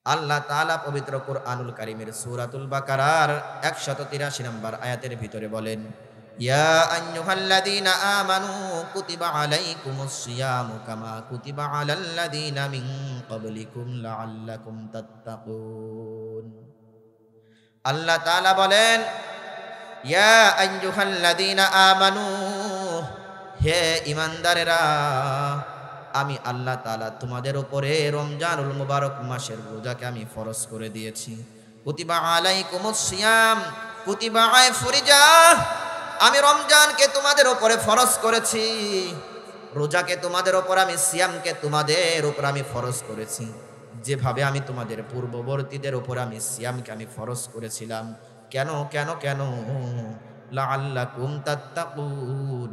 আল্লাহ তাআলা পবিত্র কুরআনুল কারীমের সূরাতুল বাকারার 183 নম্বর আয়াতের ভিতরে বলেন, ইয়া আইয়ুহাল্লাযীনা আমানু কুতিবা আলাইকুমুস সিয়ামু কামা কুতিবা আলাল্লাযীনা মিন ক্বাবলিকুম লাআল্লাকুম তাত্তাকুন। আল্লাহ তাআলা বলেন, ইয়া আইয়ুহাল্লাযীনা আমানু, হে ঈমানদারেরা, আমি আল্লাহ তাআলা তোমাদের উপরে রমজানুল মুবারক মাসের রোজাকে আমি ফরজ করে দিয়েছি। কুতিবা আলাইকুমুস সিয়াম কুতিবা আই ফুরিজা, আমি রমজানকে তোমাদের উপরে ফরজ করেছি, রোজাকে তোমাদের উপর, আমি সিয়ামকে তোমাদের উপর আমি ফরজ করেছি। যেভাবে আমি তোমাদের পূর্ববর্তীদের উপর আমি সিয়ামকে আমি ফরজ করেছিলাম। কেন কেন কেন? লাআল্লাকুম তাত্তাকুন,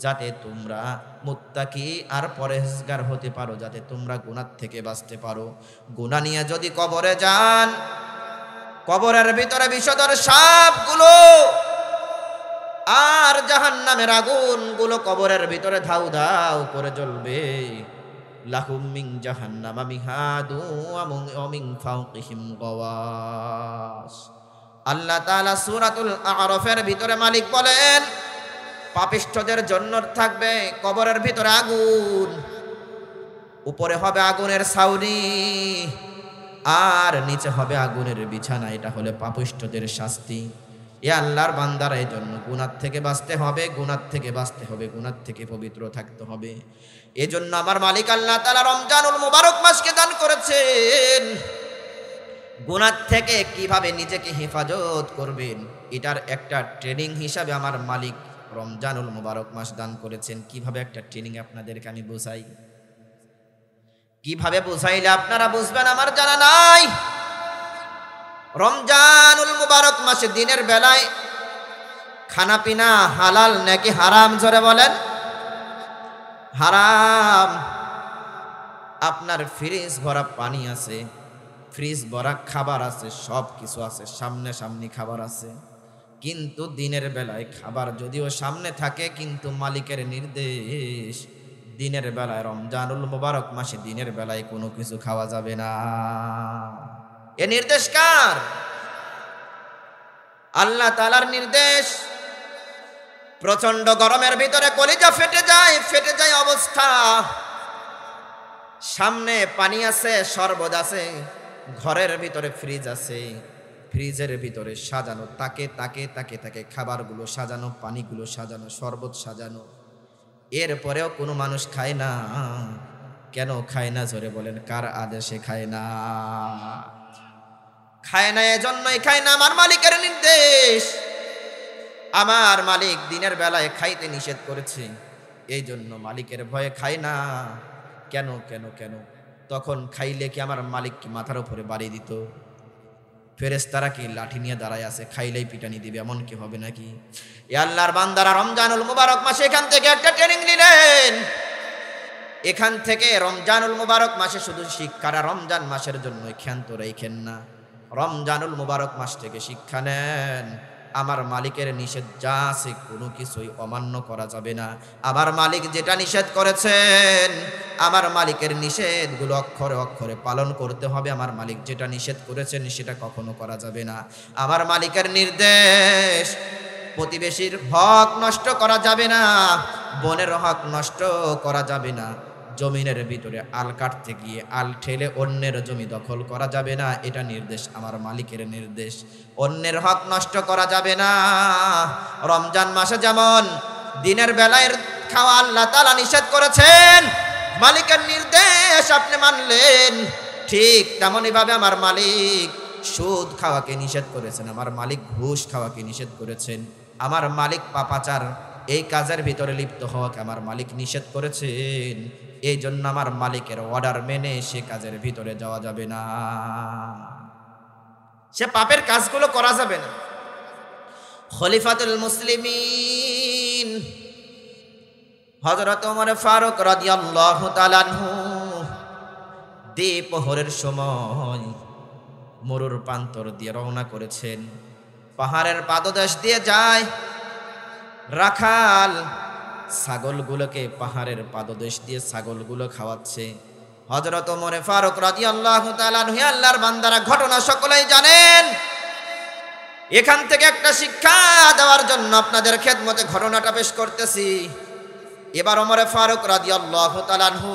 যাতে তোমরা মুত্তাকি আর পরহেজগার হতে পারো, যাতে তোমরা গুনাহ থেকে বাঁচতে পারো। গুনাহ নিয়ে যদি কবরে যান, কবরের ভিতরে বিষধর সাপগুলো আর জাহান্নামের আগুনগুলো কবরের ভিতরে ধাউ ধাউ করে জ্বলবে। লাহুম মিন জাহান্নামা মিহাদু ওয়া মিন ফাওকিহিম গাওয়াস। আল্লাহ তাআলা সূরাতুল আ'রাফের ভিতরে মালিক বলেন, পাপিষ্ঠদের জন্য থাকবে কবরের ভিতরে আগুন, উপরে হবে আগুনের ছাউনি আর নিচে হবে আগুনের বিছানা। এটা হলে পাপিষ্ঠদের শাস্তি। এ আল্লাহর বান্দারা, এই জন্য গুনাহ থেকে বাঁচতে হবে, গুনাহ থেকে বাঁচতে হবে, গুনাহ থেকে পবিত্র থাকতে হবে। এজন্য আমার মালিক আল্লাহ তাআলা রমজানুল মুবারক মাসকে দান করেছেন। গুনাহ থেকে কিভাবে নিজেকে হেফাজত করবেন, এটার একটা ট্রেনিং হিসাবে আমার মালিক রমজানুল মুবারক মাস দান করেছেন। কিভাবে একটা ট্রেনিং আপনাদেরকে আমি বোঝাই, কিভাবে বোঝাইলে আপনারা বুঝবেন আমার জানা নাই। রমজানুল মুবারক মাসে দিনের বেলায় খানা পিনা হালাল নাকি হারাম? জোরে বলেন। হারাম। আপনার ফ্রিজ ভরা পানি আছে, ফ্রিজ ভরা খাবার আছে, সব কিছু আছে, সামনে সামনে খাবার আছে, কিন্তু দিনের বেলায় খাবার যদিও সামনে থাকে, কিন্তু মালিকের নির্দেশ দিনের বেলায়, রমজানুল মুবারক মাসে দিনের বেলায় কোনো কিছু খাওয়া যাবে না। এ নির্দেশ কার? আল্লাহ তাআলার নির্দেশ। প্রচন্ড গরমের ভিতরে কলিজা ফেটে যায় অবস্থা। সামনে পানি আছে, শরবত আছে, ঘরের ভিতরে ফ্রিজ আছে, ফ্রিজের ভিতরে সাজানো তাকে তাকে তাকে তাকে খাবারগুলো সাজানো, পানিগুলো সাজানো, শরবত সাজানো। এরপরেও কোনো মানুষ খায় না। কেন খায় না? জোরে বলেন, কার আদেশে খায় না? খায় না এজন্যই খায় না, আমার মালিকের নির্দেশ। আমার মালিক দিনের বেলায় খাইতে নিষেধ করেছে, এই জন্য মালিকের ভয়ে খায় না। কেন কেন কেন? তখন খাইলে কি আমার মালিক কি মাথার উপরে বাড়ি দিত? ফেরেশতারা কি লাঠি নিয়ে দাঁড়ায় আছে, খাইলেই পিটানি দিবে, এমন কি হবে নাকি? এ আল্লাহর বান্দারা, রমজানুল মুবারক মাসে এখান থেকে একটা ট্রেনিং নিলেন। এখান থেকে রমজানুল মুবারক মাসে শুধু শিক্ষারা রমজান মাসের জন্য ক্ষান্ত রেখেন না, রমজানুল মুবারক মাস থেকে শিক্ষা নেন। আমার মালিকের নিষেধ যা আছে কোনো কিছুই অমান্য করা যাবে না। আমার মালিক যেটা নিষেধ করেছেন, আমার মালিকের নিষেধগুলো অক্ষরে অক্ষরে পালন করতে হবে। আমার মালিক যেটা নিষেধ করেছেন সেটা কখনো করা যাবে না। আমার মালিকের নির্দেশ, প্রতিবেশীর হক নষ্ট করা যাবে না, বোনের হক নষ্ট করা যাবে না, জমিনের ভিতরে আল কাটতে গিয়ে আল ঠেলে অন্যের জমি দখল করা যাবে না, এটা নির্দেশ আমার মালিকের নির্দেশ। অন্যের হক নষ্ট করা যাবে না। রমজান মাসে যেমন দিনের বেলায় খাওয়া আল্লাহ তাআলা নিষেধ করেছেন, মালিকের নির্দেশ আপনি মানলেন, ঠিক তেমনই ভাবে আমার মালিক সুদ খাওয়াকে নিষেধ করেছেন, আমার মালিক ঘুষ খাওয়াকে নিষেধ করেছেন, আমার মালিক পাপাচার এই কাজের ভিতরে লিপ্ত হওয়াকে আমার মালিক নিষেধ করেছেন। এই জন্য আমার মালিকের অর্ডার মেনে সে কাজের ভিতরে যাওয়া যাবে না, সে পাপের কাজগুলো করা যাবে না। খলিফাতুল মুসলিমিন হযরত ওমর ফারুক রাদিয়াল্লাহু তাআলা আনহু দ্বিপ্রহরের সময় মরুর প্রান্তর দিয়ে রওনা করেছেন। পাহাড়ের পাদদেশ দিয়ে যায়। রাখাল ছাগলগুলোকে পাহাড়ের পাদদেশ দিয়ে ছাগলগুলো খাওয়াচ্ছে। হযরত ওমর ফারুক রাদিয়াল্লাহু তাআলা আনহু, আল্লাহর বান্দারা ঘটনা সকলেই জানেন। এখান থেকে একটা শিক্ষা দেওয়ার জন্য আপনাদের খেদমতে ঘটনাটা পেশ করতেছি। এবার ওমর ফারুক রাদিয়াল্লাহু তাআলা আনহু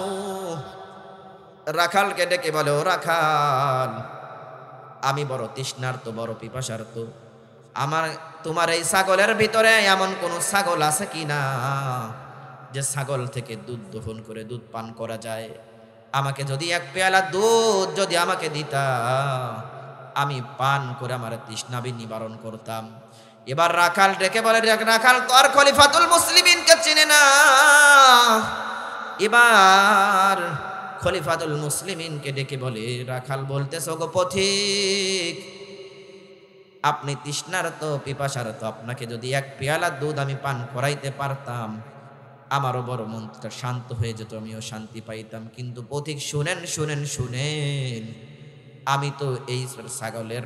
রাখালকে ডেকে বলে, ও রাখাল, আমি বড় তৃষ্ণার্ত, বড় পিপাসার্ত। তোমার এই ছাগলের ভিতরে এমন কোন ছাগল আছে কিনা যে ছাগল থেকে দুধ দহন করে দুধ পান করা যায়? আমাকে যদি এক পেয়ালা দুধ যদি আমাকে দিতা, আমি পান করে আমার তৃষ্ণাবি নিবারণ করতাম। এবার রাখাল ডেকে বলে, রাখাল তো আর খলিফাতুল মুসলিমিনকে চিনে না। এবার খলিফাতুল মুসলিমিনকে ডেকে বলে, রাখাল বলতেছে, ওগো পথিক, আপনি তৃষ্ণার্ত, পিপাসার্ত, আপনাকে যদি এক পেয়ালা দুধ আমি পান করাইতে পারতাম, আমারও বড় মনটা শান্ত হয়ে যেত, আমিও শান্তি পাইতাম। কিন্তু পথিক শুনেন শুনেন শুনেন, আমি তো এই ছাগলের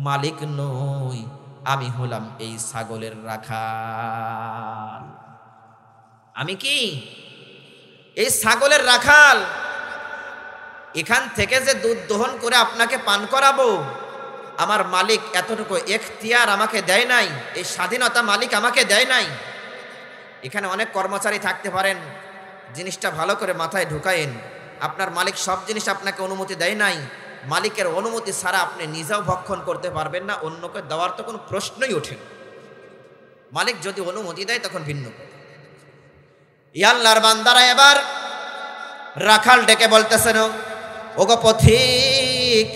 মালিক নই, আমি হলাম এই ছাগলের রাখাল। আমি কি এই ছাগলের রাখাল? এখান থেকে যে দুধ দহন করে আপনাকে পান করাবো, আমার মালিক এতটুকু এখতিয়ার আমাকে দেয় নাই, এই স্বাধীনতা মালিক আমাকে দেয় নাই। এখানে অনেক কর্মচারী থাকতে পারেন, জিনিসটা ভালো করে মাথায় ঢুকায়েন। আপনার মালিক সব জিনিস আপনাকে অনুমতি দেয় নাই। মালিকের অনুমতি ছাড়া আপনি নিজেও ভক্ষণ করতে পারবেন না, অন্যকে দেওয়ার তো কোনো প্রশ্নই ওঠে না। মালিক যদি অনুমতি দেয় তখন ভিন্ন কথা। আল্লাহর বান্দারা এবার রাখাল ডেকে বলতেছেন, ওগো পথিক,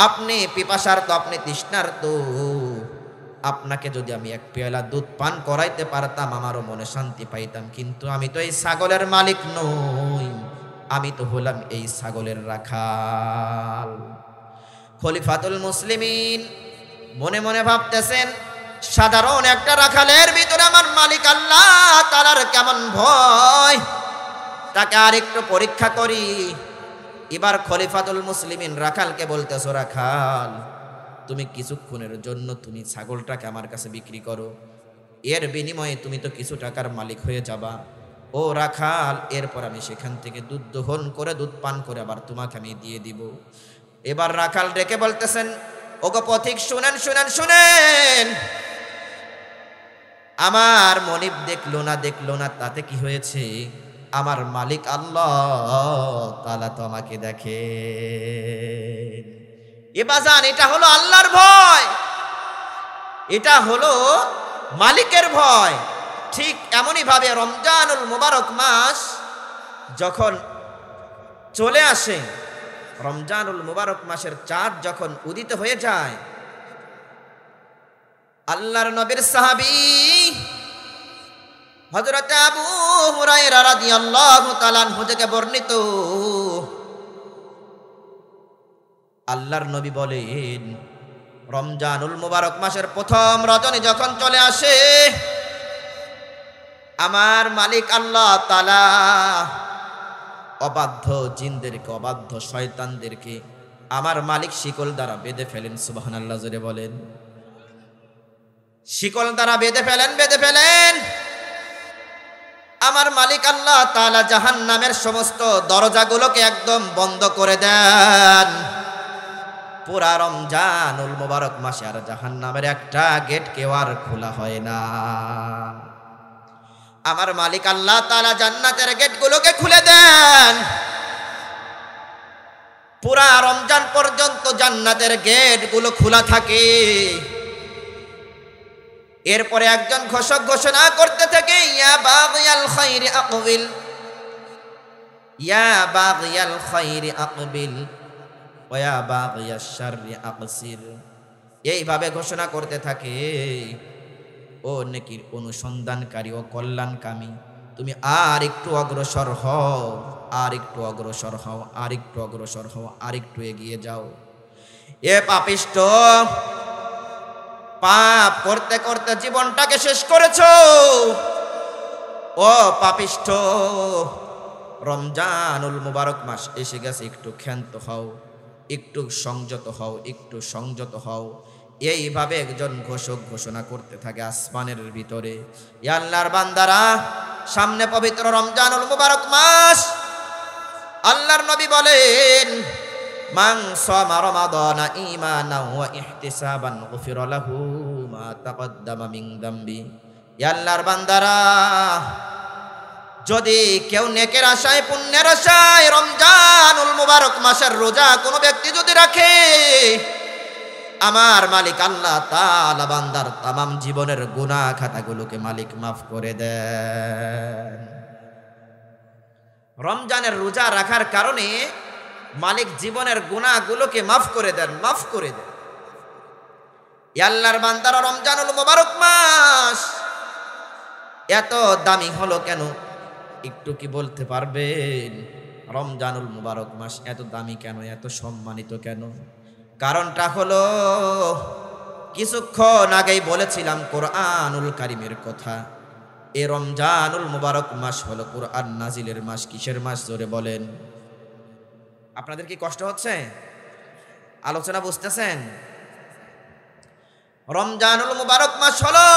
আপনি পিপাসার্ত, আপনি তৃষ্ণার্ত, আপনাকে যদি আমি এক পেয়ালা দুধ পান করাইতে পারতাম, আমারও মনে শান্তি পাইতাম। কিন্তু আমি তো এই ছাগলের মালিক নই, আমি তো হলাম এই ছাগলের রাখাল। খলিফাতুল মুসলিমিন মনে মনে ভাবতেছেন, সাধারণ একটা রাখালের ভিতরে আমার মালিক আল্লাহ তাআলার কেমন ভয়, তাকে আর একটু পরীক্ষা করি। এবার খলিফাতুল মুসলিমিন রাখালকে বলতেছো, রাখাল, তুমি কিছুক্ষণের জন্য তুমি ছাগলটাকে আমার কাছে বিক্রি করো, এর বিনিময়ে তুমি তো কিছু টাকার মালিক হয়ে যাবা। ও রাখাল, এরপর আমি সেখান থেকে দুধ দহন করে দুধ পান করে আবার তোমাকে আমি দিয়ে দিব। এবার রাখাল ডেকে বলতেছেন, ওগো পথিক, শুনেন শুনেন শুনেন, আমার মনিব দেখলো না তাতে কি হয়েছে? আমার মালিক আল্লাহ তাআলা তো আমাকে দেখে। এ বাজান, এটা হলো আল্লাহর ভয়, এটা হলো মালিকের ভয়। ঠিক এমনই ভাবে রমজানুল মুবারক মাস যখন চলে আসে, রমজানুল মুবারক মাসের চাঁদ যখন উদিত হয়ে যায়, আল্লাহর নবীর সাহাবী হযরত আবু হুরায়রা রাদিয়াল্লাহু তাআলা আনহু থেকে বর্ণিত, আল্লাহর নবী বলেন, রমজানুল মুবারক মাসের প্রথম রজনী যখন চলে আসে, আমার মালিক আল্লাহ তাআলা অবাধ্য জিনদেরকে, অবাধ্য শয়তানদেরকে আমার মালিক শিকল দ্বারা বেঁধে ফেলেন। সুবহানাল্লাহ জোরে বলেন। শিকল দ্বারা বেঁধে ফেলেন। আমার মালিক আল্লাহ তাআলা জাহান্নামের সমস্ত দরজাগুলোকে একদম বন্ধ করে দেন। পুরা রমজানুল মুবারক মাসে আর জাহান্নামের একটা গেট কেউ আর খোলা হয় না। আমার মালিক আল্লাহ তাআলা জান্নাতের গেটগুলোকে খুলে দেন। পুরা রমজান পর্যন্ত জান্নাতের গেটগুলো খোলা থাকে। এরপরে একজন ঘোষক ঘোষণা করতে থাকে, ইয়া বাগিয়াল খাইরি আকবিল, ইয়া বাগিয়াল খাইরি আকবিল ওয়া ইয়া বাগিয়াশ শাররি আকসির। এইভাবে ঘোষণা করতে থাকে, ও নেকির অনুসন্ধানকারী ও কল্যাণকামী, তুমি আর একটু অগ্রসর হও, আর একটু অগ্রসর হও, আর একটু অগ্রসর হও, আর একটু এগিয়ে যাও। এ পাপিষ্ঠ, পাপ করতে করতে জীবনটাকে শেষ করেছো। ও পাপিষ্ঠ, রমজানুল মুবারক মাস এসে গেছে, একটু ক্ষান্ত হও, একটু সংযত হও, একটু সংযত হও। এইভাবে একজন ঘোষক ঘোষণা করতে থাকে আসমানের ভিতরে। ইয়া আল্লাহর বান্দারা, সামনে পবিত্র রমজানুল মুবারক মাস, আল্লাহর নবী বলেন, মান সামা রমাদানা ঈমানান ওয়া ইহতিসাবান গুফিরা লাহু মা তাকদ্দামা মিন যামবি। ইয়া আল্লাহর বান্দারা, যদি কেউ নেকের আশায় পুণ্যের আশায় রমজানুল মুবারক মাসের রোজা কোনো ব্যক্তি যদি রাখে, আমার মালিক আল্লাহ তাআলা বান্দার তামাম জীবনের গুনাহ খাতাগুলোকে মালিক মাফ করে দেন। রমজানের রোজা রাখার কারণে মালিক জীবনের গুনাহগুলোকে মাফ করে দেন। আল্লাহর বান্দারা, রমজানুল মুবারক মাস এত দামি হলো কেন? একটু কি বলতে পারবেন? রমজানুল মুবারক মাস এত দামি কেন, এত সম্মানিত কেন? কারণটা হলো, কিছুক্ষণ আগেই বলেছিলাম কোরআনুল কারীমের কথা। এই রমজানুল মুবারক মাস হলো কোরআন নাজিলের মাস। কিসের মাস জোরে বলেন? আপনাদের কি কষ্ট হচ্ছে? আলোচনা বুঝতেছেন? রমজানুল মুবারক মাস হলো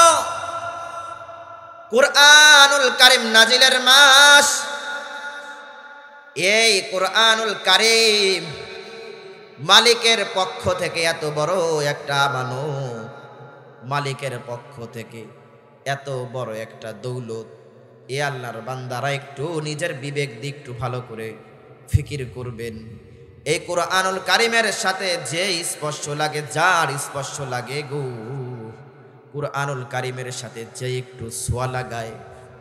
কোরআনুল কারীম নাজিলের মাস। এই কোরআনুল কারীম মালিকের পক্ষ থেকে এত বড় একটা আমানত, মালিকের পক্ষ থেকে এত বড় একটা দৌলত। এ আল্লাহর বান্দারা একটু নিজের বিবেক দিয়ে একটু ভালো করে ফিকির করবেন। এই কোরআনুল কারীমের সাথে যে স্পর্শ লাগে, যার স্পর্শ লাগে গো, কোরআনুল কারীমের সাথে যে একটু ছোঁয়া লাগায়,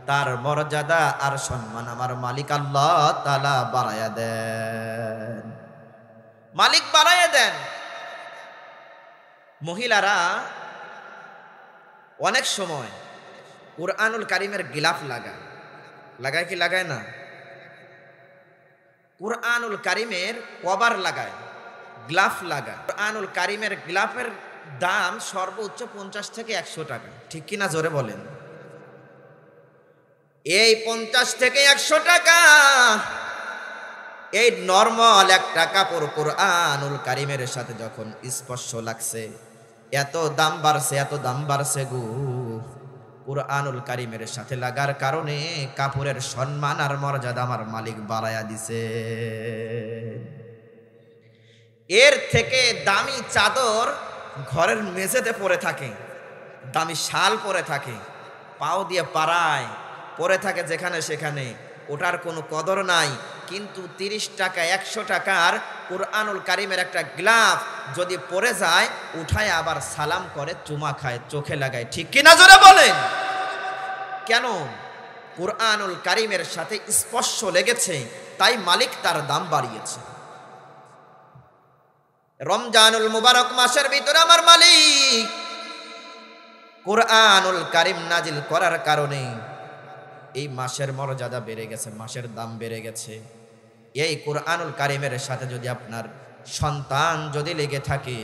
তার মর্যাদা আর সম্মান আমার মালিক আল্লাহ তাআলা বাড়ায়া দেন। মালিক বাড়ায়া দেন। মহিলারা অনেক সময় কোরআনুল কারীমের গিলাফ লাগায় কি লাগায় না? কোরআনুল কারীমের কভার লাগায়, গ্লাফ লাগায়। কোরআনুল কারীমের গ্লাফের দাম সর্বোচ্চ 50 থেকে 100 টাকা, ঠিক কিনা জোরে বলেন? এই 50 থেকে 100 টাকা, এই নরমাল একটা কাপড় কোরআনুল কারীমের সাথে যখন স্পর্শ লাগছে, এত দাম বাড়ছে গো। কোরআনুল কারীমের সাথে লাগার কারণে কাপড়ের সম্মান আর মর্যাদা আমার মালিক বাড়ায়া দিছে। এর থেকে দামি চাদর ঘরের মেঝেতে পড়ে থাকে, দামি শাল পরে থাকে, পাও দিয়ে পাড়ায় পরে থাকে যেখানে সেখানে, ওটার কোনো কদর নাই। কিন্তু 30 টাকা 100 টাকার কোরআনুল কারীমের একটা গ্লাফ যদি পরে যায়, উঠায় আবার সালাম করে, চুমা খায়, চোখে লাগায়, ঠিক কিনা জোরে বলেন? কেন? কোরআনুল কারীমের সাথে স্পর্শ লেগেছে, তাই মালিক তার দাম বাড়িয়েছে। রমজানুল মুবারক মাসের ভিতরে আমার মালিক কোরআনুল কারীম নাজিল করার কারণে এই মাসের মর্যাদা বেড়ে গেছে, মাসের দাম বেড়ে গেছে। এই কোরআনুল কারীমের সাথে যদি আপনার সন্তান যদি লেগে থাকে,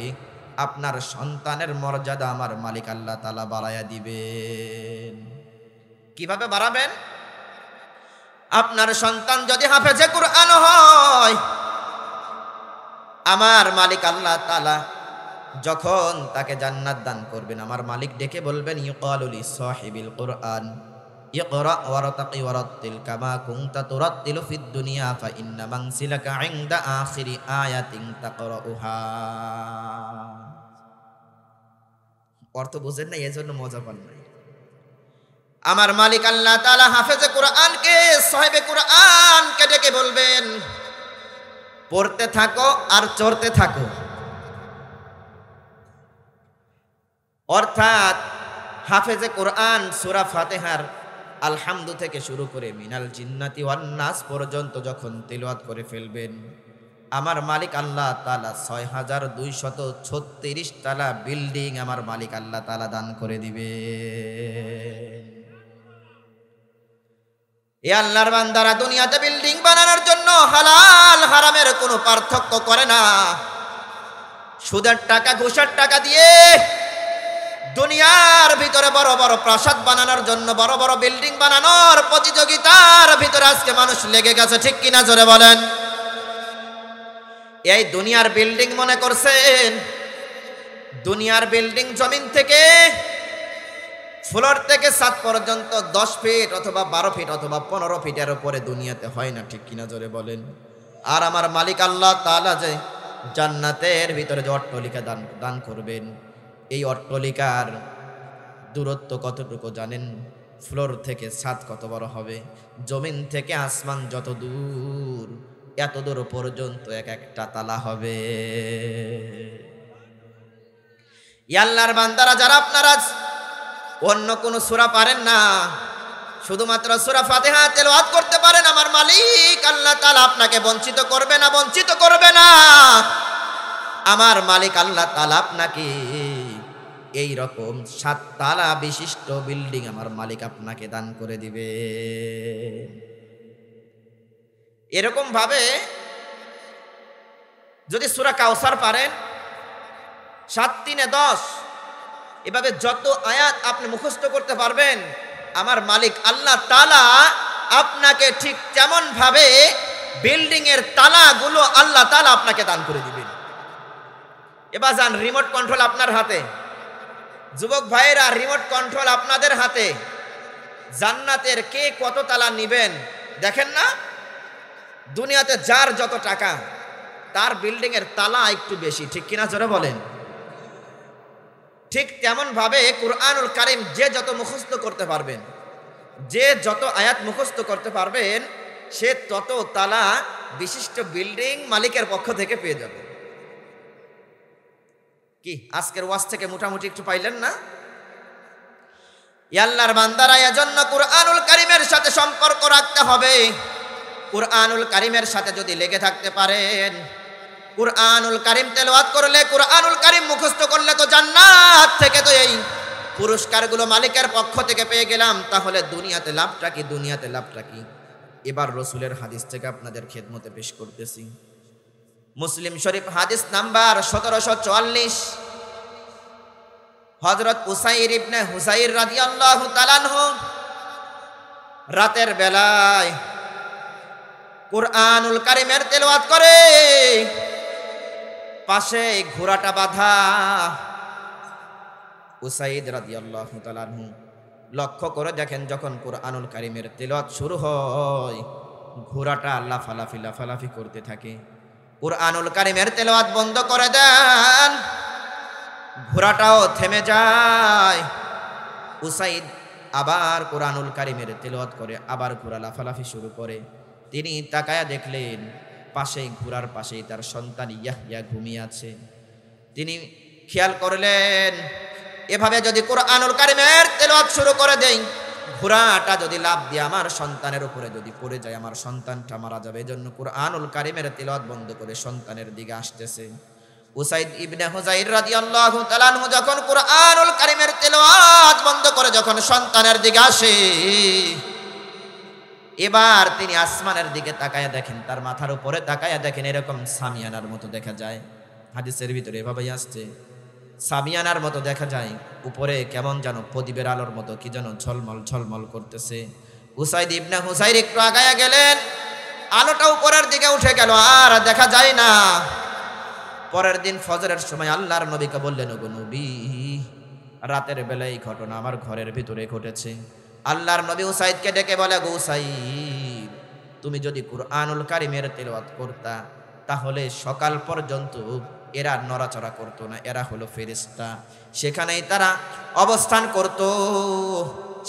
আপনার সন্তানের মর্যাদা আমার মালিক আল্লাহ তাআলা বাড়ায়া দিবেন। কিভাবে বাড়াবেন? আপনার সন্তান যদি হাফেজে কোরআন হয়, আমার মালিক আল্লাহ তাআলা যখন তাকে জান্নাত দান করবেন, আমার মালিক ডেকে বলবেন, ইউকালু লিসাহিবিল কুরআন ইকরা ওয়ারতাকি ওয়ারাত্তিল কামা কুনতা তুরাত্তিলু ফিদ দুনিয়া ফা ইন্না মানসিলাকা ইনদা আখিরি আয়াতিন তাকরাউহা। অর্থ বুঝেন না, এজন্য মজা পান নাই। আমার মালিক আল্লাহ তাআলা হাফেজে কোরআনকে, সাহিবে কোরআনকে ডেকে বলবেন, পড়তে থাকো আর চড়তে থাকো। অর্থাৎ হাফেজে কোরআন সূরা ফাতিহার আলহামদু থেকে শুরু করে মিনাল জিন্নাতি ওয়ান নাস পর্যন্ত যখন তিলাওয়াত করে ফেলবেন, আমার মালিক আল্লাহ তাআলা 6236 তলা বিল্ডিং আমার মালিক আল্লাহ তাআলা দান করে দিবে। এ আল্লাহর বান্দারা, দুনিয়াতে বিল্ডিং বানানোর জন্য হালাল হারামের কোনো পার্থক্য করে না। সুদের টাকা, ঘুষের টাকা দিয়ে দুনিয়ার ভিতরে বড় বড় প্রাসাদ বানানোর জন্য, বড় বড় বিল্ডিং বানানোর প্রতিযোগিতার ভিতরে আজকে মানুষ লেগে গেছে, ঠিক কিনা জোরে বলেন? এই দুনিয়ার বিল্ডিং মনে করছেন, দুনিয়ার বিল্ডিং জমিন থেকে ফ্লোর থেকে ছাদ পর্যন্ত 10 ফিট অথবা 12 ফিট অথবা 15 ফিটের উপরে দুনিয়াতে হয় না, ঠিক কিনা জোরে বলেন? আর আমার মালিক আল্লাহ তাআলা যে জান্নাতের ভিতরে যে অট্টালিকা দান করবেন, এই অট্টালিকার দূরত্ব কতটুকু জানেন? ফ্লোর থেকে ছাদ কত বড় হবে, জমিন থেকে আসমান যত দূর, এত দূর পর্যন্ত এক একটা তালা হবে। আল্লাহর বান্দারা যারা আপনারা অন্য কোন সূরা পারেন না, শুধুমাত্র সূরা ফাতিহা তেলাওয়াত করতে পারেন, আমার মালিক আল্লাহ তাআলা আপনাকে বঞ্চিত করবে না, বঞ্চিত করবে না। আমার মালিক আল্লাহ তাআলা আপনাকে এই রকম 7 তালা বিশিষ্ট বিল্ডিং আমার মালিক আপনাকে দান করে দিবে। এরকম ভাবে যদি সূরা কাউসার পারেন 7 3 10, এভাবে যত আয়াত আপনি মুখস্থ করতে পারবেন, আমার মালিক আল্লাহ তাআলা আপনাকে ঠিক তেমন ভাবে বিল্ডিং এর তালাগুলো আল্লাহ তাআলা আপনাকে দান করে দিবেন। এবার যান, রিমোট কন্ট্রোল আপনার হাতে। যুবক ভাইয়েরা, রিমোট কন্ট্রোল আপনাদের হাতে। জান্নাতের কে কত তালা নিবেন দেখেন না? দুনিয়াতে যার যত টাকা, তার বিল্ডিং এর তালা একটু বেশি, ঠিক কিনা জোরে বলেন? ঠিক তেমন ভাবে কুরআনুল কারীম যে যত মুখস্থ করতে পারবেন, যে যত আয়াত মুখস্থ করতে পারবেন, সে তত তালা বিশিষ্ট বিল্ডিং মালিকের পক্ষ থেকে পেয়ে যাবে। কি আজকের ওয়াজ থেকে মোটামুটি একটু পাইলেন না? আল্লাহর বান্দারা, এজন্য কুরআনুল কারীমের সাথে সম্পর্ক রাখতে হবে। কুরআনুল কারীমের সাথে যদি লেগে থাকতে পারেন, কুরআনুল কারীম তেলাওয়াত করলে, কুরআনুল কারীম মুখস্থ করলে তো জান্নাত থেকে তো এই পুরস্কারগুলো মালিকের পক্ষ থেকে পেয়ে গেলাম। তাহলে দুনিয়াতে লাভটা কি? দুনিয়াতে লাভটা কি? এবার রাসূলের হাদিস থেকে আপনাদের খেদমতে পেশ করতেছি। মুসলিম শরীফ হাদিস নাম্বার 1744, হযরত উসাইর ইবনে হুসাইর রাদিয়াল্লাহু তাআলা আনহু রাতের বেলায় কুরআনুল কারীমের তেলাওয়াত করে, পাশে ঘোড়াটা বাঁধা। উসাইদ রাদিয়াল্লাহু তাআলা আনহু লক্ষ্য করে দেখেন, যখন কুরআনুল কারীমের তেলাওয়াত শুরু হয়, ঘোড়াটা লাফালাফি করতে থাকে। কুরআনুল কারীমের তেলাওয়াত বন্ধ করে দেন, ঘোড়াটাও থেমে যায়। উসাইদ আবার কুরআনুল কারীমের তেলাওয়াত করে, আবার ঘোড়া লাফালাফি শুরু করে। তিনি তাকায়া দেখলেন, পাশেই ঘোড়ার পাশেই তার সন্তান ইয়াহইয়া ঘুমিয়ে আছে। তিনি খেয়াল করলেন, এভাবে যদি কুরআনুল কারীমের তেলাওয়াত শুরু করে দেই, ঘোড়াটা যদি লাফ দিয়ে আমার সন্তানের উপরে যদি পড়ে যায়, আমার সন্তানটা মারা যাবে। এজন্য কুরআনুল কারীমের তেলাওয়াত বন্ধ করে সন্তানের দিকে আসতেছে। উসাইদ ইবনে হুযাইর রাদিয়াল্লাহু তাআলা আনহু যখন কুরআনুল কারীমের তেলাওয়াত বন্ধ করে যখন সন্তানের দিকে আসে, এবার তিনি আসমানের দিকে তাকায়া দেখেন, তার মাথার উপরে তাকায়া দেখেন এরকম সামিয়ানার মতো দেখা যায়। হাদিসের ভিতরে এভাবেই আসছে, সামিয়ানার মতো দেখা যায়, উপরে কেমন যেন প্রদীপের আলোর মতো কি যেন ঝলমল করতেছে। উসাইদ ইবনে হুসাইর একটু আগায়া গেলেন, আলোটা উপরের দিকে উঠে গেল, আর দেখা যায় না। পরের দিন ফজরের সময় আল্লাহর নবীকে বললেন, ওগো নবী, রাতের বেলায় এই ঘটনা আমার ঘরের ভিতরে ঘটেছে। আল্লাহর নবী উসাইদকে ডেকে বলে, গো উসাইদ, তুমি যদি কুরআনুল কারীমের তেলাওয়াত করতা, তাহলে সকাল পর্যন্ত এরা নড়াচড়া করতো না। এরা হলো ফেরেশতা, সেখানেই তারা অবস্থান করত,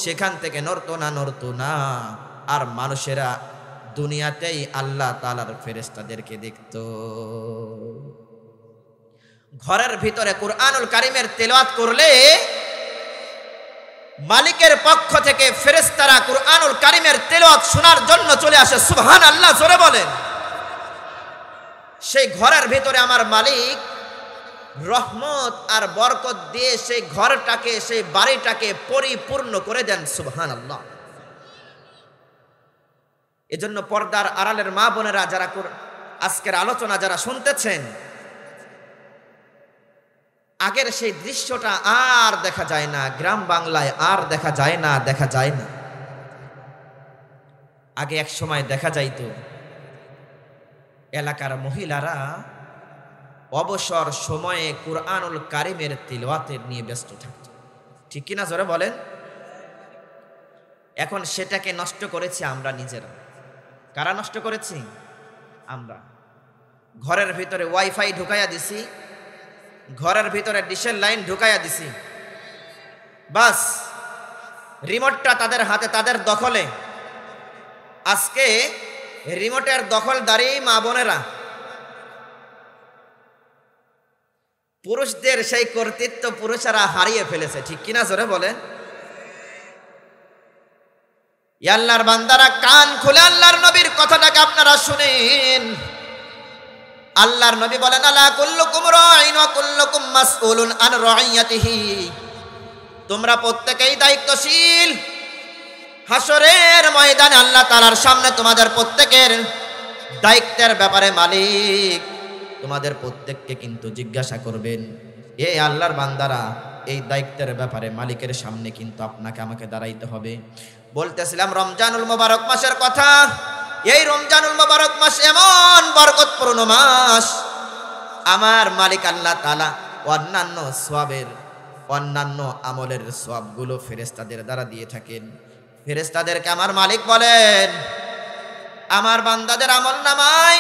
সেখান থেকে নড়তো না। আর মানুষেরা দুনিয়াতেই আল্লাহ তাআলার ফেরেশতাদেরকে দেখত। ঘরের ভিতরে কুরআনুল কারীমের তেলাওয়াত করলে মালিকের পক্ষ থেকে ফেরেশতারা কুরআনুল কারীমের তেলাওয়াত শোনার জন্য চলে আসে। সুবহানাল্লাহ, জোরে বলেন। সেই ঘরের ভিতরে আমার মালিক রহমত আর বরকত দিয়ে সেই ঘরটাকে, সেই বাড়িটাকে পরিপূর্ণ করে দেন। সুবহানাল্লাহ। এজন্য পর্দার আড়ালের মা বোনেরা যারা আজকের আলোচনা যারা শুনতেছেন, আগের সেই দৃশ্যটা আর দেখা যায় না, গ্রাম বাংলায় আর দেখা যায় না। আগে এক সময় দেখা যাইতো এলাকার মহিলারা অবসর সময়ে কুরআনুল কারীমের তিলাওয়াতের নিয়ে ব্যস্ত থাকত, ঠিক কিনা জোরে বলেন? এখন সেটাকে নষ্ট করেছি আমরা নিজেরা। কারা নষ্ট করেছি? আমরা ঘরের ভিতরে ওয়াইফাই ঢুকাইয়া দিছি, ঘরের ভিতরে ডিশের লাইন ঢুকাইয়া দিছি, বাস রিমোটটা তাদের হাতে, তাদের দখলে। আজকে রিমোটের দখলদারি মা বোনেরা। পুরুষদের সেই কর্তৃত্ব পুরুষেরা হারিয়ে ফেলেছে, ঠিক কিনা জোরে বলেন? আল্লাহর বান্দারা কান খুলে আল্লাহর নবীর কথাটাকে আপনারা শুনেন। আল্লাহর নবী বলেন, আলা কুল্লুকুম রাঈন ওয়া কুল্লুকুম মাসউলুন আন রাইয়াতিহি। তোমরা প্রত্যেকেই দায়িত্বশীল। হাসরের ময়দানে আল্লাহ তাআলার সামনে তোমাদের প্রত্যেকের দায়িত্বের ব্যাপারে মালিক তোমাদের প্রত্যেককে কিন্তু জিজ্ঞাসা করবেন। এ আল্লাহর বান্দারা, এই দায়িত্বের ব্যাপারে মালিকের সামনে কিন্তু আপনাকে আমাকে দাঁড়াইতে হবে। বলতেছিলাম রমজানুল মুবারক মাসের কথা। এই রমজানুল মুবারক মাস এমন বরকতপূর্ণ মাস, আমার মালিক আল্লাহ তাআলা অন্যান্য সওয়াবের, অন্যান্য আমলের সওয়াবগুলো ফেরেশতাদের দ্বারা দিয়ে থাকেন। ফেরেশতাদেরকে আমার মালিক বলেন, আমার বান্দাদের আমল নামায়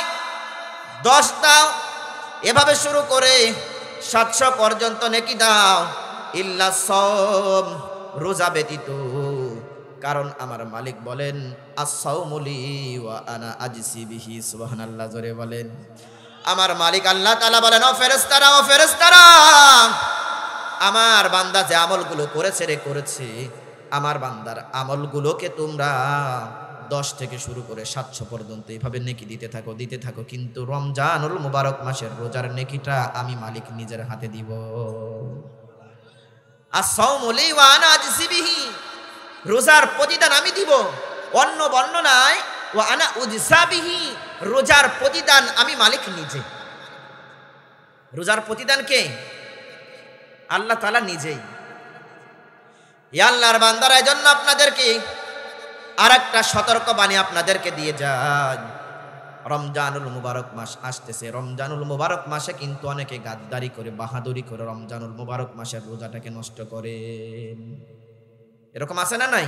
10 দাও, এভাবে শুরু করে 700 পর্যন্ত নেকি দাও, ইল্লা সাওম, রোজা ব্যতীত। কারণ আমার মালিক বলেন, আস-সাওমু লি ওয়া আনা আজসি বিহি। সুবহানাল্লাহ, জোরে বলেন। আমার মালিক আল্লাহ তাআলা বলেন, ও ফেরেশতারা, ও ফেরেশতারা, আমার বান্দা যে আমলগুলো করেছে, আমার বান্দার আমলগুলোকে তোমরা 10 থেকে শুরু করে 700 পর্যন্ত এইভাবে নেকি দিতে থাকো। কিন্তু রমজানুল মুবারক মাসের রোজার নেকিটা আমি মালিক নিজের হাতে দিব। আস-সাওমু লি ওয়া আনা আজসি বিহি, রোজার প্রতিদান আমি দিব। অন্য বর্ণনায় ওয়া আনা উজসা বিহি, রোজার প্রতিদান আমি মালিক নিজে। রোজার প্রতিদান কে? আল্লাহ তাআলা নিজেই। ইয়া আল্লাহর বান্দারা, এজন্য আপনাদেরকে আরেকটা সতর্কবাণী আপনাদেরকে দিয়ে যায়। রমজানুল মুবারক মাস আসতেছে। রমজানুল মুবারক মাসে কিন্তু অনেকে গাদ্দারি করে, বাহাদুরি করে রমজানুল মুবারক মাসের রোজাটাকে নষ্ট করে। এরকম আছে না নাই?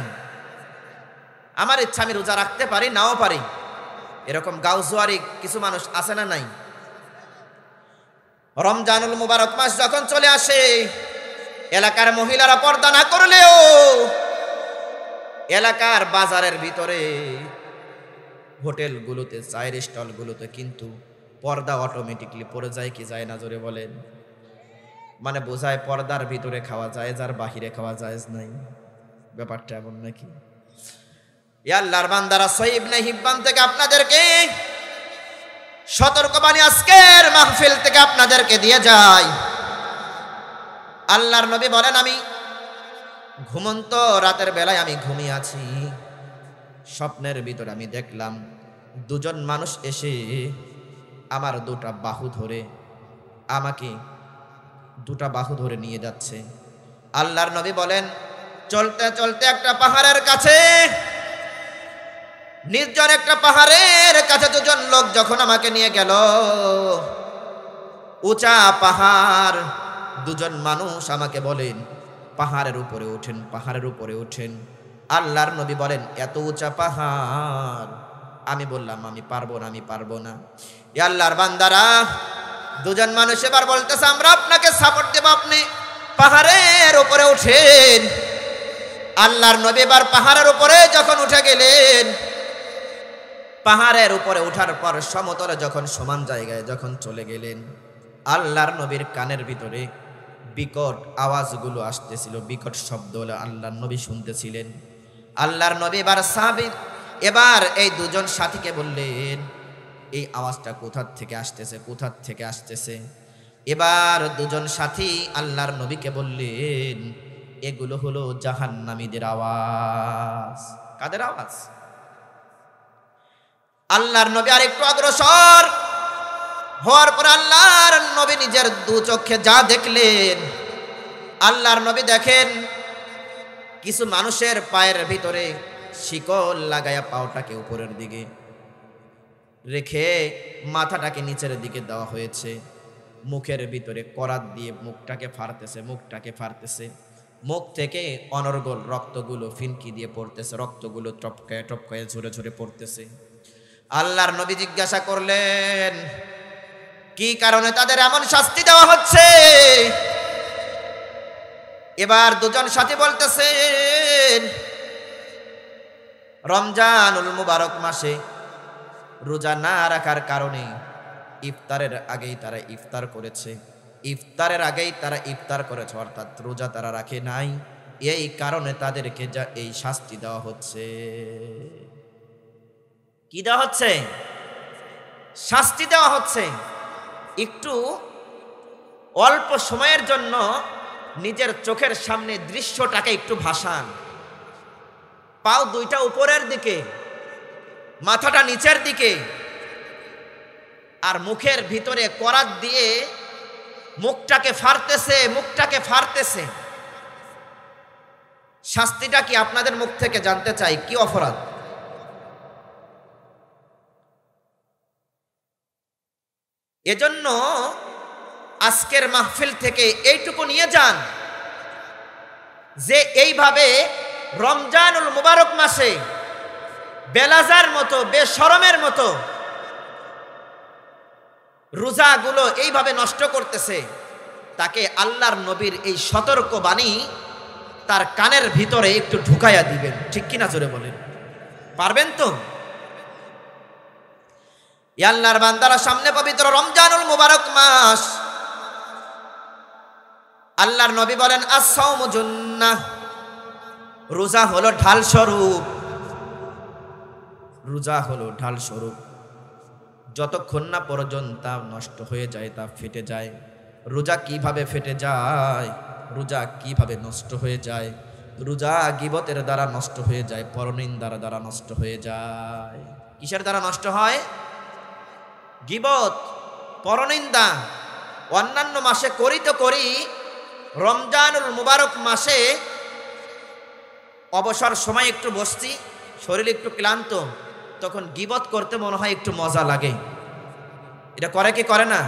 আমার ইচ্ছা আমি রোজা রাখতে পারি, নাও পারি, এরকম গাউজুয়ারি কিছু মানুষ আছে না নাই? রমজানুল মুবারক মাস যখন চলে আসে, এলাকার মহিলারা পর্দা না করলেও এলাকার বাজারের ভিতরে, হোটেলগুলোতে, চায়ের স্টলগুলোতে কিন্তু পর্দা অটোমেটিকলি পড়ে যায় কি যায় না, জোরে বলেন? মানে বোঝায় পর্দার ভিতরে খাওয়া যায়, যার বাহিরে খাওয়া যায় নাই। ব্যাপারটা এমন নাকি? ইয়া আল্লাহর বান্দারা, সহিহ ইবনে হিব্বান থেকে আপনাদেরকে সতর্কবাণী আজকের মাহফিল থেকে আপনাদেরকে দিয়ে যায়। আল্লাহর নবী বলেন, আমি ঘুমন্ত রাতের বেলায় আমি ঘুমিয়ে আছি, স্বপ্নের ভিতরে আমি দেখলাম 2জন মানুষ এসে আমার 2টা বাহু ধরে, আমাকে 2টা বাহু ধরে নিয়ে যাচ্ছে। আল্লাহর নবী বলেন, চলতে চলতে একটা পাহাড়ের কাছে, নির্জন একটা পাহাড়ের কাছে 2জন লোক যখন আমাকে নিয়ে গেল, উঁচা পাহাড়, 2জন মানুষ আমাকে বলেন, পাহাড়ের উপরে ওঠেন, পাহাড়ের উপরে ওঠেন। আল্লাহর নবী বলেন, এত উঁচা পাহাড়। আমি বললাম, আমি পারবো না। ইয়া আল্লাহর বান্দারা, 2জন মানুষ এবার বলতেছে, আমরা আপনাকে সাপোর্ট দেব, আপনি পাহাড়ের উপরে ওঠেন। আল্লাহর নবী এবার পাহাড়ের উপরে যখন উঠে গেলেন, পাহাড়ের উপরে ওঠার পর সমতলে যখন সমান জায়গায় যখন চলে গেলেন, আল্লাহর নবীর কানের ভিতরে বিকট আওয়াজগুলো আসতেছিল, বিকট শব্দ আল্লাহর নবী শুনতেছিলেন। আল্লাহর নবী এবার এই 2জন সাথীকে বললেন, এই আওয়াজটা কোথা থেকে আসতেছে? এবার 2জন সাথী আল্লাহর নবীকে বললেন, এগুলো হলো জাহান্নামীদের আওয়াজ। কাদের আওয়াজ? আল্লাহর নবী আরেকটু অগ্রসর হওয়ার পর আল্লাহর নবী নিজের 2 চোখে যা দেখলেন, আল্লাহর নবী দেখেন কিছু মানুষের পায়ের ভিতরে শিকল লাগায়া পাওটাকে উপরের দিকে রেখে মাথাটাকে নিচের দিকে দেওয়া হয়েছে, মুখের ভিতরে করাত দিয়ে মুখটাকে ফাড়তেছে, মুখ থেকে অনর্গল রক্তগুলো ফিনকি দিয়ে পড়তেছে, রক্তগুলো টপকায় ঝরে ঝরে পড়তেছে। আল্লাহর নবী জিজ্ঞাসা করলেন, কি কারণে তাদের এমন শাস্তি দেওয়া হচ্ছে? এবার দুজন সাথী বলতেছেন, রমজানুল মুবারক মাসে রোজা না রাখার কারণে ইফতারের আগেই তারা ইফতার করেছে, ইফতারের আগেই তারা ইফতার করেছে, অর্থাৎ রোজা তারা রাখে নাই, এই কারণে তাদেরকে যা এই শাস্তি দেওয়া হচ্ছে। কি দেওয়া হচ্ছে? শাস্তি দেওয়া হচ্ছে। একটু অল্প সময়ের জন্য নিজের চোখের সামনে দৃশ্যটাকে একটু ভাসান। পাও দুইটা উপরের দিকে, মাথাটা নিচের দিকে, আর মুখের ভিতরে করাত দিয়ে মুখটাকে ফাড়তেছে। শাস্তিটা কি আপনাদের মুখ থেকে জানতে চাই, কি অপরাধ? এজন্য আজকের মাহফিল থেকে এইটুকু নিয়ে যান যে এইভাবে রমজানুল মুবারক মাসে বেলাজার মতো, বেশরমের মতো রোজাগুলো এইভাবে নষ্ট করতেছে, তাকে আল্লাহর নবীর এই সতর্ক বাণী তার কানের ভিতরে একটু ঢুকাইয়া দিবেন। ঠিক কিনা জোরে বলেন, পারবেন তো? আল্লাহর বান্দারা, সামনে পবিত্র রমজানুল মুবারক মাস। আল্লাহর নবী বলেন, আস-সাওমু জুন্নাহ, রোজা হলো ঢাল স্বরূপ। রোজা হলো ঢাল স্বরূপ। যতক্ষণ না পর্যন্ত তা নষ্ট হয়ে যায়, তা ফেটে যায়। রোজা কিভাবে ফেটে যায়? রোজা কিভাবে নষ্ট হয়ে যায়? রোজা গীবতের দ্বারা নষ্ট হয়ে যায়, পরনিন্দার দ্বারা নষ্ট হয়ে যায়। কিসের দ্বারা নষ্ট হয়? গীবত, পরনিন্দা। অন্যান্য মাসে করি তো করি, রমজানুল মুবারক মাসে অবসর সময় একটু বসছি, শরীর একটু ক্লান্ত, তখন গীবত করতে মনে হয় একটু মজা লাগে। এটা করে কি করে না?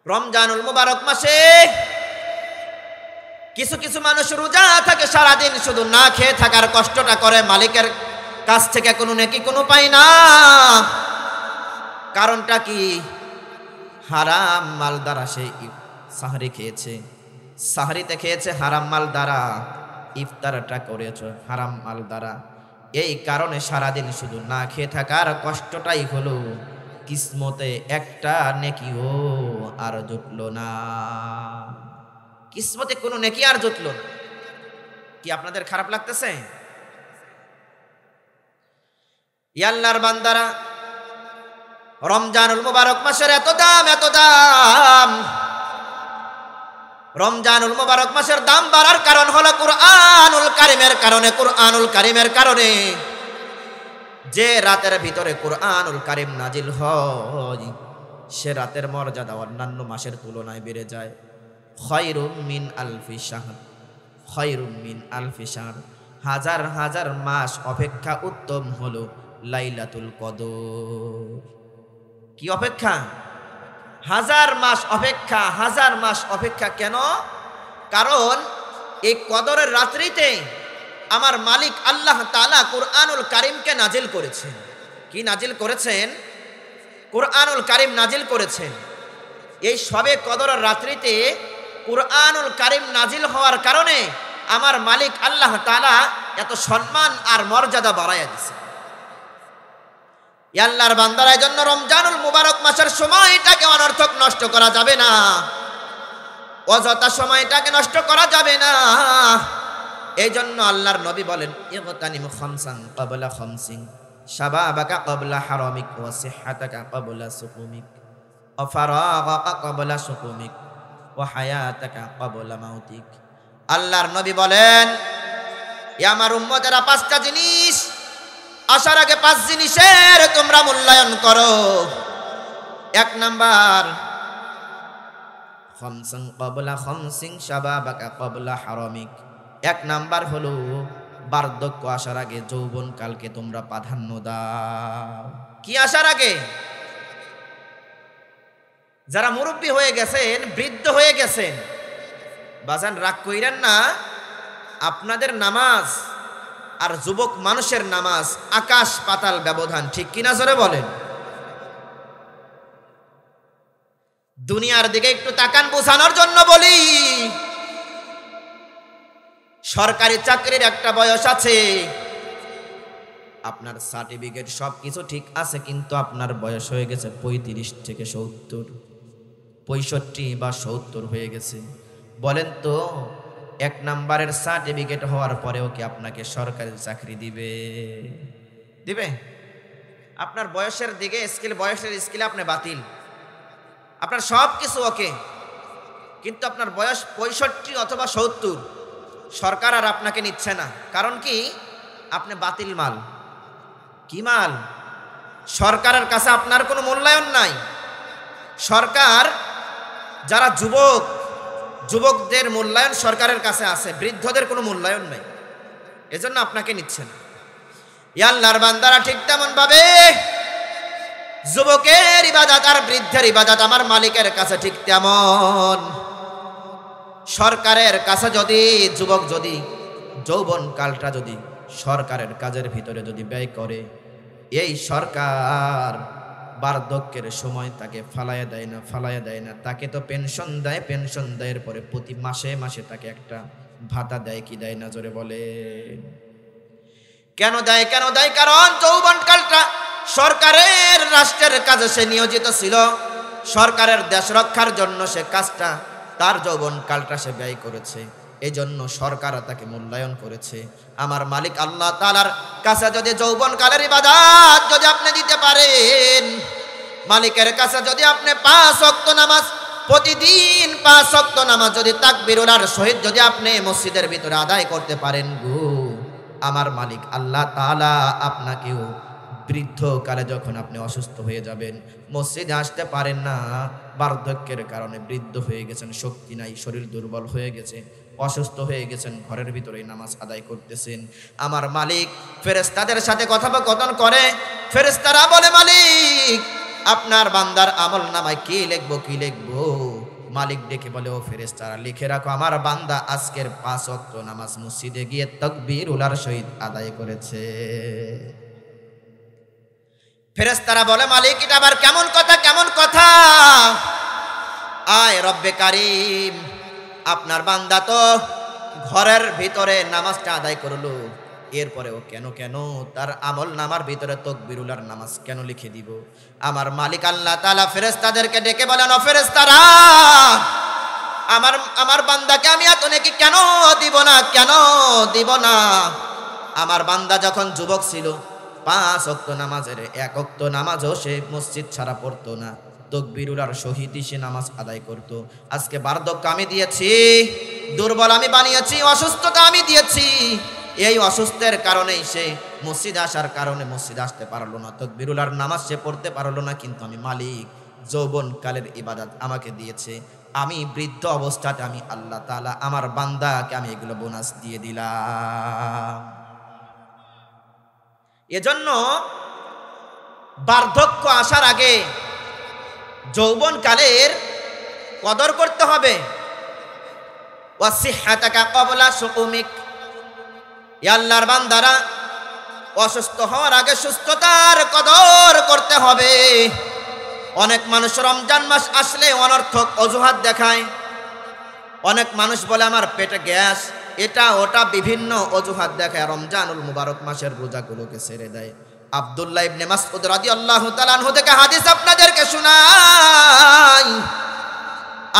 রমজানুল মুবারক মাসে কিছু কিছু মানুষ রোজা থাকে সারাদিন, শুধু না খেয়ে থাকার কষ্টটা করে, মালিকের কাছ থেকে কোনো নেকি কোনো পায় না। কারণটা কি? হারাম মাল দ্বারা সে সাহরি খেয়েছে, সাহরিতে খেয়েছে হারাম মাল দ্বারা, ইফতারটা করেছে হারাম মাল দ্বারা। এই কারণে সারাদিন শুধু না খেয়ে থাকার কষ্টটাই হলো, কিসমতে একটা নেকিও আর জুটলো না। কিসমতে কোনো নেকি আর জুটলো না। কি আপনাদের খারাপ লাগতেছে? আল্লাহর বান্দারা, রমজানুল মুবারক মাসের এত দাম। রমজানুল মুবারক মাসের দাম বাড়ার কারণ হলো কুরআনুল কারীমের কারণে। কুরআনুল কারীমের কারণে যে রাতের ভিতরে কুরআনুল কারীম নাজিল হয়, সে রাতের মর্যাদা অন্যান্য মাসের তুলনায় বেড়ে যায়। খায়রুম মিন আলফি শাহর, খায়রুম মিন আলফি শাহর, হাজার হাজার মাস অপেক্ষা উত্তম হলো লাইলাতুল কদর। কি অপেক্ষা? হাজার মাস অপেক্ষা, হাজার মাস অপেক্ষা। কেন? কারণ এই কদরের রাত্রিতে আমার মালিক আল্লাহ তাআলা কুরআনুল কারীমকে নাজিল করেছেন। কি নাজিল করেছেন? কুরআনুল কারীম নাজিল করেছেন। এই সবে কদরের রাত্রিতে কুরআনুল কারীম নাজিল হওয়ার কারণে আমার মালিক আল্লাহ তাআলা এত সম্মান আর মর্যাদা বাড়াইয়া দিয়েছে। আল্লাহর বান্দারা, এজন্য রমজানুল মুবারক মাসের সময়টাকে অনর্থক নষ্ট করা যাবে না, অযথা সময়টাকে নষ্ট করা যাবে না। এই জন্য আল্লাহর নবী বলেন, ইগতানিম খামসান ক্বাবলা খামসিন, শাবাবাকা ক্বাবলা হারামিক, ওয়া সিহহাতাকা ক্বাবলা সুকুমিক, ওয়া ফারাগাকা ক্বাবলা সুকুমিক, ওয়া হায়াতাকা ক্বাবলা মাউতিক। আল্লাহর নবী বলেন, আমার উম্মতেরা, পাঁচটা জিনিস আসার আগে, পাঁচ জিনিসের তোমরা মূল্যায়ন করো। এক নাম্বার, খামসান ক্বাবলা খামসিন শাবাবাকা ক্বাবলা হারামিক। এক নাম্বার হলো বার্ধক্য আসার আগে যৌবন কালকে তোমরা প্রাধান্য দাও। কি আসার আগে? যারা মুরব্বী হয়ে গেছেন, বৃদ্ধ হয়ে গেছেন, বাজান রাগ কইরেন না, আপনাদের নামাজ আর যুবক মানুষের নামাজ আকাশ পাতাল ব্যবধান, ঠিক কিনা জোরে বলেন? দুনিয়ার দিকে একটু তাকান, বোঝানোর জন্য বলি। সরকারি চাকরির একটা বয়স আছে, আপনার সার্টিফিকেট সবকিছু ঠিক আছে, কিন্তু আপনার বয়স হয়ে গেছে 35 থেকে 70, 65 বা 70 হয়ে গেছে। বলেন তো, 1 নাম্বারের সার্টিফিকেট হওয়ার পরেও কি আপনাকে সরকারি চাকরি দিবে? দিবে? আপনার বয়সের দিকে বয়সের স্কেলে আপনি বাতিল, আপনার সব কিছু ওকে, কিন্তু আপনার বয়স 65 অথবা 70, সরকার আর আপনাকে নিচ্ছে না। কারণ কি? আপনি বাতিল মাল। কি মাল? সরকারের কাছে আপনার কোনো মূল্যায়ন নাই। সরকার যারা যুবকদের মূল্যায়ন সরকারের কাছে আছে, বৃদ্ধদের কোনো মূল্যায়ন নাই, এজন্য আপনাকে নিচ্ছে না। আল্লাহর বান্দারা ঠিক তেমন ভাবে যুবকের ইবাদত আর বৃদ্ধের ইবাদত আমার মালিকের কাছে ঠিক তেমন। সরকারের কাছে যদি যুবক যদি যৌবন কালটা যদি সরকারের কাজের ভিতরে যদি ব্যয় করে, এই সরকার বার্ধক্যের সময় তাকে ফালাইয়া দেয় না, তাকে তো পেনশন দেয়, পেনশন দেয়ের পরে প্রতি মাসে মাসে তাকে একটা ভাতা দেয়, কি দেয় না জোরে বলে? কেন দেয়? কারণ যৌবন কালটা সরকারের রাষ্ট্রের কাজে সে নিয়োজিত ছিল, সরকারের দেশ রক্ষার জন্য সে কাজটা তার যৌবন কালটা সে ব্যয় করেছে, এই জন্য সরকার তাকে মূল্যায়ন করেছে। আমার মালিক আল্লাহ তাআলার কাছে যদি যৌবন কালের ইবাদত যদি আপনি দিতে পারেন, মালিকের কাছে যদি আপনি 5 ওয়াক্ত নামাজ প্রতিদিন 5 ওয়াক্ত নামাজ যদি তাকবীরুল সহিত যদি আপনি মসজিদের ভিতরে আদায় করতে পারেন গো, আমার মালিক আল্লাহ তাআলা আপনাকেও বৃদ্ধকালে যখন আপনি অসুস্থ হয়ে যাবেন, মসজিদে আসতে পারেন না, বার্ধক্যের কারণে বৃদ্ধ হয়ে গেছেন, শক্তি নাই, শরীর দুর্বল হয়ে গেছে, অসুস্থ হয়ে গেছেন, ঘরের ভিতরে নামাজ আদায় করতেছেন, আমার মালিক ফেরেশতাদের সাথে কথোপকথন করে। ফেরেশতারা বলে, মালিক আপনার বান্দার আমল নামায় কি লিখবো? মালিক ডেকে বলে, ও ফেরেশতারা লিখে রাখো, আমার বান্দা আজকের 5 ওয়াক্ত নামাজ মসজিদে গিয়ে তাকবীরুল সহিত আদায় করেছে। ফেরেশতারা বলে, মালিক এটা আবার কেমন কথা? আয় রব্বে কারীম, আপনার বান্দা তো ঘরের ভিতরে নামাজটা আদায় করলো, এরপরেও কেন তার আমল নামার ভিতরে তাকবীরুল নামাজ কেন লিখে দিব? আমার মালিক আল্লাহ তাআলা ফেরেশতাদেরকে ডেকে বলেন, ও ফেরেশতারা, আমার বান্দাকে আমি এত নেকি কেন দিব না? আমার বান্দা যখন যুবক ছিল 5 ওয়াক্ত নামাজের 1 ওয়াক্ত নামাজও সে মসজিদ ছাড়া পড়তো না, তাকবীরুল সহিত সে নামাজ আদায় করত। আজকে বার্ধক্য আমি দিয়েছি, দুর্বল আমি বানিয়েছি, অসুস্থতা আমি দিয়েছি, এই অসুস্থের কারণেই সে মসজিদ আসার কারণে মসজিদ আসতে পারলো না, তাকবীরুল নামাজ সে পড়তে পারলো না, কিন্তু আমি মালিক যৌবন কালের ইবাদত আমাকে দিয়েছে, আমি বৃদ্ধ অবস্থাতে আমি আল্লাহ তাআলা আমার বান্দাকে আমি এগুলো বোনাস দিয়ে দিলাম। এজন্য বার্ধক্য আসার আগে যৌবন কালের কদর করতে হবে। ওয়াসিহাতাকা ক্বাবলা সুকুমিক, আল্লাহর বান্দারা অসুস্থ হওয়ার আগে সুস্থতার কদর করতে হবে। অনেক মানুষ রমজান মাস আসলে অনর্থক অজুহাত দেখায়, অনেক মানুষ বলে আমার পেটে গ্যাস, এটা ওটা বিভিন্ন অজুহাত দেখায়, রমজানুল মুবারক মাসের রোজাগুলোকে ছেড়ে দেয়। আব্দুল্লাহ ইবনে মাসউদ রাদিয়াল্লাহু তাআলা আনহু থেকে হাদিস আপনাদেরকে শোনাই।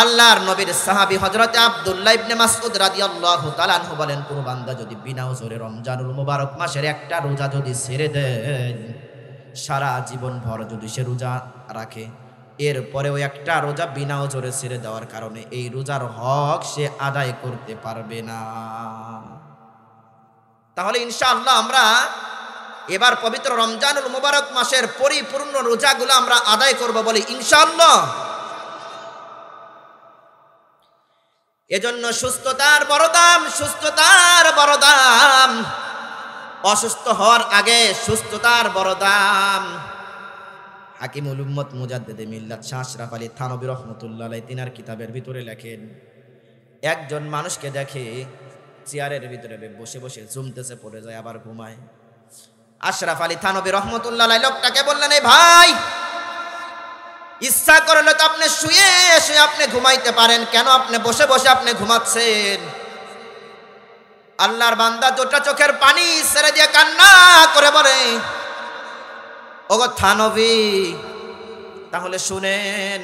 আল্লাহর নবীর সাহাবী হযরতে আব্দুল্লাহ ইবনে মাসউদ রাদিয়াল্লাহু তাআলা আনহু বলেন, কোন বান্দা যদি বিনা ওজরে রমজানুল মুবারক মাসের একটা রোজা যদি ছেড়ে দেয়, সারা জীবন ভর যদি সে রোজা রাখে, এরপরেও একটা রোজা বিনা ওজরে ছেড়ে দেওয়ার কারণে এই রোজার হক সে আদায় করতে পারবে না। তাহলে ইনশাআল্লাহ আমরা এবার পবিত্র রমজানুল মুবারক মাসের পরিপূর্ণ রোজাগুলো আমরা আদায় করব বলি ইনশাআল্লাহ। এজন্য সুস্থতার বড় দাম, অসুস্থ হওয়ার আগে সুস্থতার বড় দাম। হাকিমুল উম্মত মুজাদ্দিদে মিল্লাত শাহ আশরাফ আলী থানভী রাহমাতুল্লাহ আলাইহি তিনার কিতাবের ভিতরে লেখেন, একজন মানুষকে দেখে চেয়ারের ভিতরে বসে বসে জমতেছে, পড়ে যায়, আবার ঘুমায়। আশরাফ আলী থানভী রহমতুল্লাহ আলাইহি লোকটাকে বললেন, এই ভাই, ইচ্ছা করলে তো আপনি শুয়ে শুয়ে আপনি ঘুমাইতে পারেন, কেন আপনি বসে বসে আপনি ঘুমাচ্ছেন? আল্লাহর বান্দা দুটা চোখের পানি ছেড়ে দিয়ে কান্না করে বলে, ওগো থানভী, তাহলে শুনেন,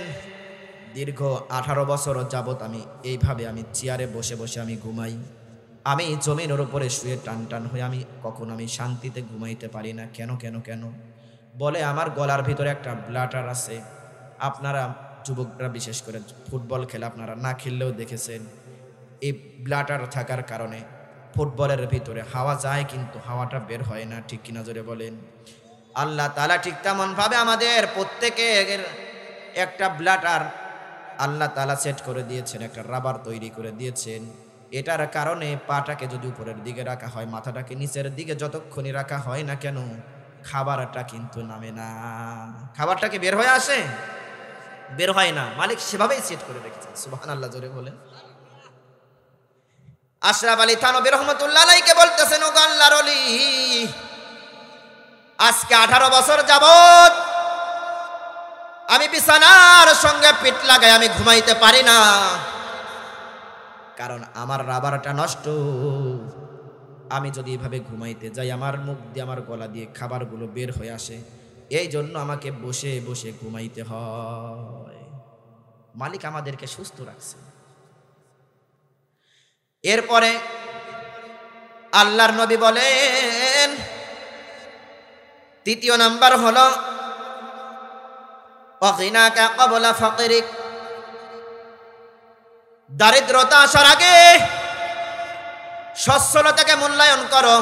দীর্ঘ 18 বছর যাবত আমি এইভাবে আমি চেয়ারে বসে বসে আমি ঘুমাই, আমি জমিনের উপরে শুয়ে টান টান হয়ে আমি কখনো আমি শান্তিতে ঘুমাইতে পারি না। কেন কেন কেন? বলে, আমার গলার ভিতরে একটা ব্লাডার আছে। আপনারা যুবকরা বিশেষ করে ফুটবল খেলে আপনারা না খেললেও দেখেছেন, এই ব্লাডার থাকার কারণে ফুটবলের ভিতরে হাওয়া যায় কিন্তু হাওয়াটা বের হয় না, ঠিক কিনা জোরে বলেন? আল্লাহ তাআলা ঠিক তেমন ভাবে আমাদের প্রত্যেকের একটা ব্লাডার আল্লাহ তাআলা সেট করে দিয়েছেন, একটা রাবার তৈরি করে দিয়েছেন। এটার কারণে পাটাকে যদি উপরের দিকে রাখা হয়, মাথাটাকে নিচের দিকে যতক্ষণই রাখা হয় না কেন, খাবারটা কিন্তু নামে না। খাবারটাকে বের হয়ে আসে, বের হয় না। মালিক সেভাবেই সেট করে রেখেছেন। সুবহানাল্লাহ, জোরে বলেন। আশরাফ আলী থানভী রহমতুল্লাহ আলাইহিকে বলতেছেন, ওগো আল্লাহর ওলি, আজকে 18 বছর যাবত আমি বিছানার সঙ্গে পিঠ লাগাই আমি ঘুমাইতে পারি না, কারণ আমার রাবারটা নষ্ট। আমি যদি এভাবে ঘুমাইতে যাই, আমার মুখ দিয়ে আমার গলা দিয়ে খাবারগুলো বের হয়ে আসে, এই জন্য আমাকে বসে বসে ঘুমাইতে হয়। মালিক আমাদেরকে সুস্থ রাখছে। এরপরে আল্লাহর নবী বলেন, তৃতীয় নাম্বার হলো ওয়াগিনাকা ক্বাবলা ফাকরিক, দারিদ্রতা আসার আগে সচ্ছলতাকে মূল্যায়ন করো।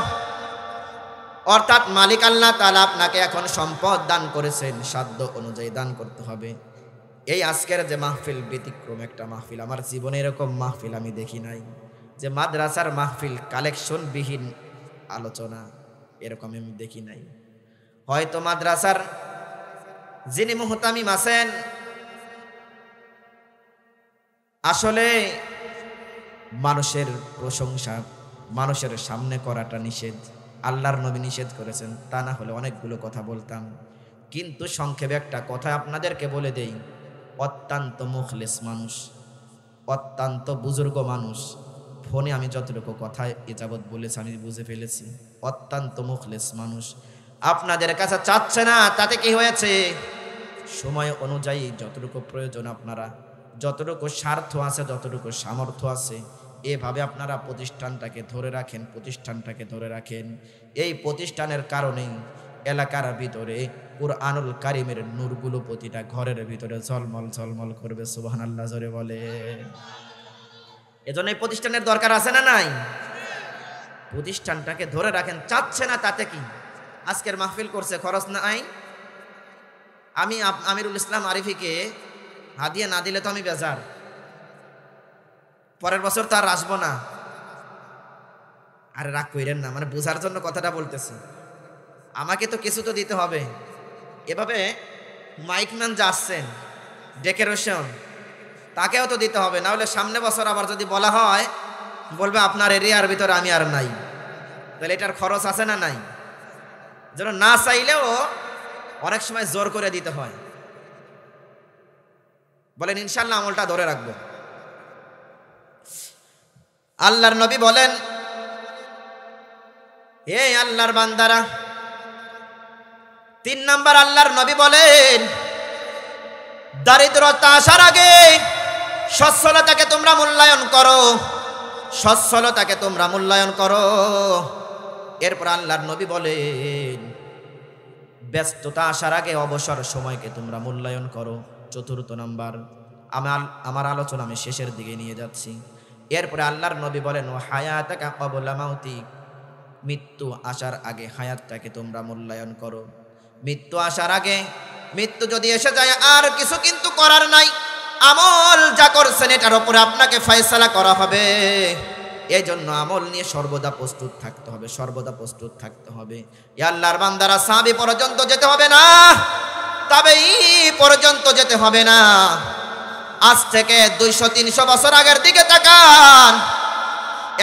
অর্থাৎ মালিক আল্লাহ তাআলা আপনাকে এখন সম্পদ দান করেছেন, সাধ্য অনুযায়ী দান করতে হবে। এই আজকের যে মাহফিল ব্যতিক্রম একটা মাহফিল, আমার জীবনে এরকম মাহফিল আমি দেখি নাই, যে মাদ্রাসার মাহফিল কালেকশন বিহীন আলোচনা, এরকম আমি দেখি নাই। হয়তো মাদ্রাসার যিনি মুহতামিম আছেন, আসলে মানুষের প্রশংসা মানুষের সামনে করাটা নিষেধ, আল্লাহর নবী নিষেধ করেছেন, তা না হলে অনেকগুলো কথা বলতাম। কিন্তু সংক্ষেপে একটা কথা আপনাদেরকে বলে দেই, অত্যন্ত মুখলেস মানুষ, অত্যন্ত বুজুর্গ মানুষ, ফোনে আমি যতটুকু কথা এ যাবৎ বলেছি আমি বুঝে ফেলেছি, অত্যন্ত মুখলেস মানুষ। আপনাদের কাছে চাচ্ছে না, তাতে কি হয়েছে? সময় অনুযায়ী যতটুকু প্রয়োজন, আপনারা যতটুকু স্বার্থ আছে, যতটুকু সামর্থ্য আছে, এভাবে আপনারা প্রতিষ্ঠানটাকে ধরে রাখেন, প্রতিষ্ঠানটাকে ধরে রাখেন। এই প্রতিষ্ঠানের কারণেই এলাকার ভিতরে কুরআনুল কারীমের নূরগুলো প্রতিটা ঘরের ভিতরে ঝলমল ঝলমল করবে। সুবহানাল্লাহ, জোরে বলে। এজন্য এই প্রতিষ্ঠানের দরকার আছে না নাই? প্রতিষ্ঠানটাকে ধরে রাখেন। চাচ্ছে না, তাতে কি? আজকের মাহফিল করছে, খরচ নাই। আমি আমিরুল ইসলাম আরিফিকে হাদিয়া না দিলে তো আমি বেজার, পরের বছর তো আর আসবো না। আরে রাগ কইরেন না, মানে বোঝার জন্য কথাটা বলতেছি। আমাকে তো কিছু তো দিতে হবে। এভাবে মাইকম্যান যা আসছেন, ডেকোরেশন, তাকেও তো দিতে হবে, না হলে সামনে বছর আবার যদি বলা হয়, বলবে আপনার এরিয়ার ভিতরে আমি আর নাই, তাহলে এটার খরচ আছে না নাই? যেন না চাইলেও অনেক সময় জোর করে দিতে হয়। বলেন ইনশাআল্লাহ আমলটা ধরে রাখবো। আল্লাহর নবী বলেন, হে আল্লাহর বান্দারা, 3 নাম্বার আল্লাহর নবী বলেন, দারিদ্রতা আসার আগে সচ্ছলতাকে তোমরা মূল্যায়ন করো, সচ্ছলতাকে তোমরা মূল্যায়ন করো। এরপর আল্লাহর নবী বলেন, ব্যস্ততা আসার আগে অবসর সময়কে তোমরা মূল্যায়ন করো। 4র্থ নাম্বার, আমার আলোচনা আমি শেষের দিকে নিয়ে যাচ্ছি। এরপরে আল্লাহর নবী বলেন, ও হায়াতাকা ক্বাবলা মাউতিক, মৃত্যু আসার আগে হায়াতটাকে তোমরা মূল্যায়ন করো। মৃত্যু আসার আগে, মৃত্যু যদি এসে যায় আর কিছু কিন্তু করার নাই, আমল যা করছেন এটার উপরে আপনাকে ফয়সালা করা হবে। এই জন্য আমল নিয়ে সর্বদা প্রস্তুত থাকতে হবে, সর্বদা প্রস্তুত থাকতে হবে। এ আল্লাহর বান্দারা, সাহাবী পর্যন্ত যেতে হবে না, তাবেঈ পর্যন্ত যেতে হবে না। আজ থেকে 200-300 বছর আগের দিকে তাকান,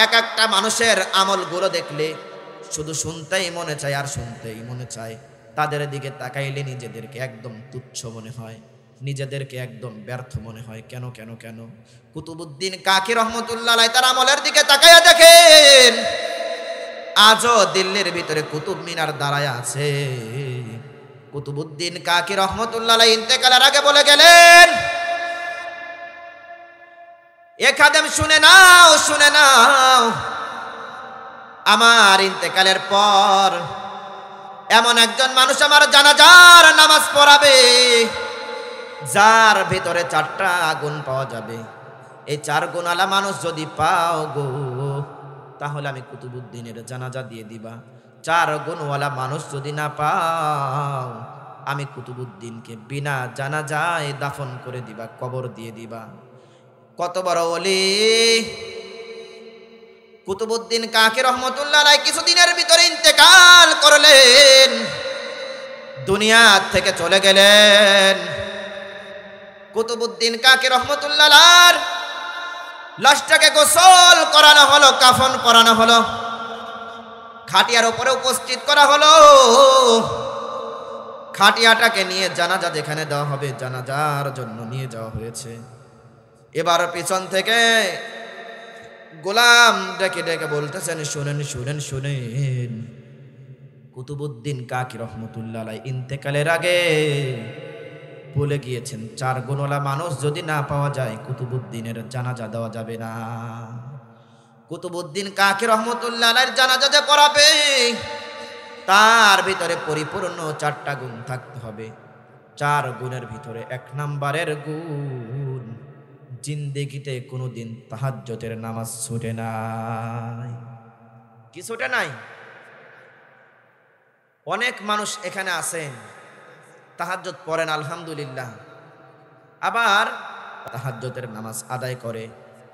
এক একটা মানুষের আমলগুলো দেখলে শুধু শুনতেই মনে চায় আর শুনতেই মনে চায়। তাদের দিকে তাকাইলে নিজেদেরকে একদম তুচ্ছ মনে হয়, নিজেদেরকে একদম ব্যর্থ মনে হয়। কেন কেন কেন? কুতুবউদ্দিন কাকি রহমতুল্লাহ আলাইহি তার আমলের দিকে তাকাইয়া দেখেন, আজও দিল্লির ভিতরে কুতুব মিনার দাঁড়ায় আছে। কুতুবউদ্দিন কাকি রহমতুল্লাহ আলাইহি ইন্তেকালের আগে বলে গেলেন, এ খাদেম শুনে নাও, শুনে নাও, আমার ইন্তেকালের পর এমন একজন মানুষ আমার জানাজার নামাজ পড়াবে, যার ভিতরে 4টা গুণ পাওয়া যাবে। এই 4 গুণওয়ালা মানুষ যদি পাও গো, তাহলে আমি কুতুবউদ্দিনের জানাজা দিয়ে দিবা। 4 গুণওয়ালা মানুষ যদি না পাও, আমি কুতুবউদ্দিনকে বিনা জানাজায় দাফন করে দিবা, কবর দিয়ে দিবা। কত বড় ওলি কুতুবউদ্দিন কাকি রহমতুল্লাহ আলাইহি কিছুদিনের ভিতরে ইন্তেকাল করলেন, দুনিয়া থেকে চলে গেলেন। কুতুবউদ্দিন কাকি রহমতুল্লাহ আলাইহির লাশটাকে গোসল করানো হলো, কাফন পরানো হলো, খাটিয়ার উপরে উপস্থিত করা হলো। খাটিয়াটাকে নিয়ে জানাজা যেখানে দেওয়া হবে, জানাজার জন্য নিয়ে যাওয়া হয়েছে। এবার পিছন থেকে গোলাম ডেকে ডেকে বলতেছেন, শুনেন শুনেন শুনেন, কুতুবউদ্দিন কাকি রহমতুল্লাহ আলাইহি ইন্তেকালের আগে বলে গিয়েছেন 4 গুণওয়ালা মানুষ যদি না পাওয়া যায়, কুতুবউদ্দিনের জানাজা দেওয়া যাবে না। কুতুবউদ্দিন কাকি রহমতুল্লাহ আলাইহির জানাজা যে পড়াবে, তার ভিতরে পরিপূর্ণ 4টা গুণ থাকতে হবে। 4 গুণের ভিতরে 1 নম্বরের গুণ, জিন্দেগিতে কোনোদিন তাহাজ্জুদের নামাজ ছুটে নাই। কি ছুটে নাই? অনেক মানুষ এখানে আছেন তাহাজ্জুদ পড়েন আলহামদুলিল্লাহ, আবার তাহাজ্জুদের নামাজ আদায় করে।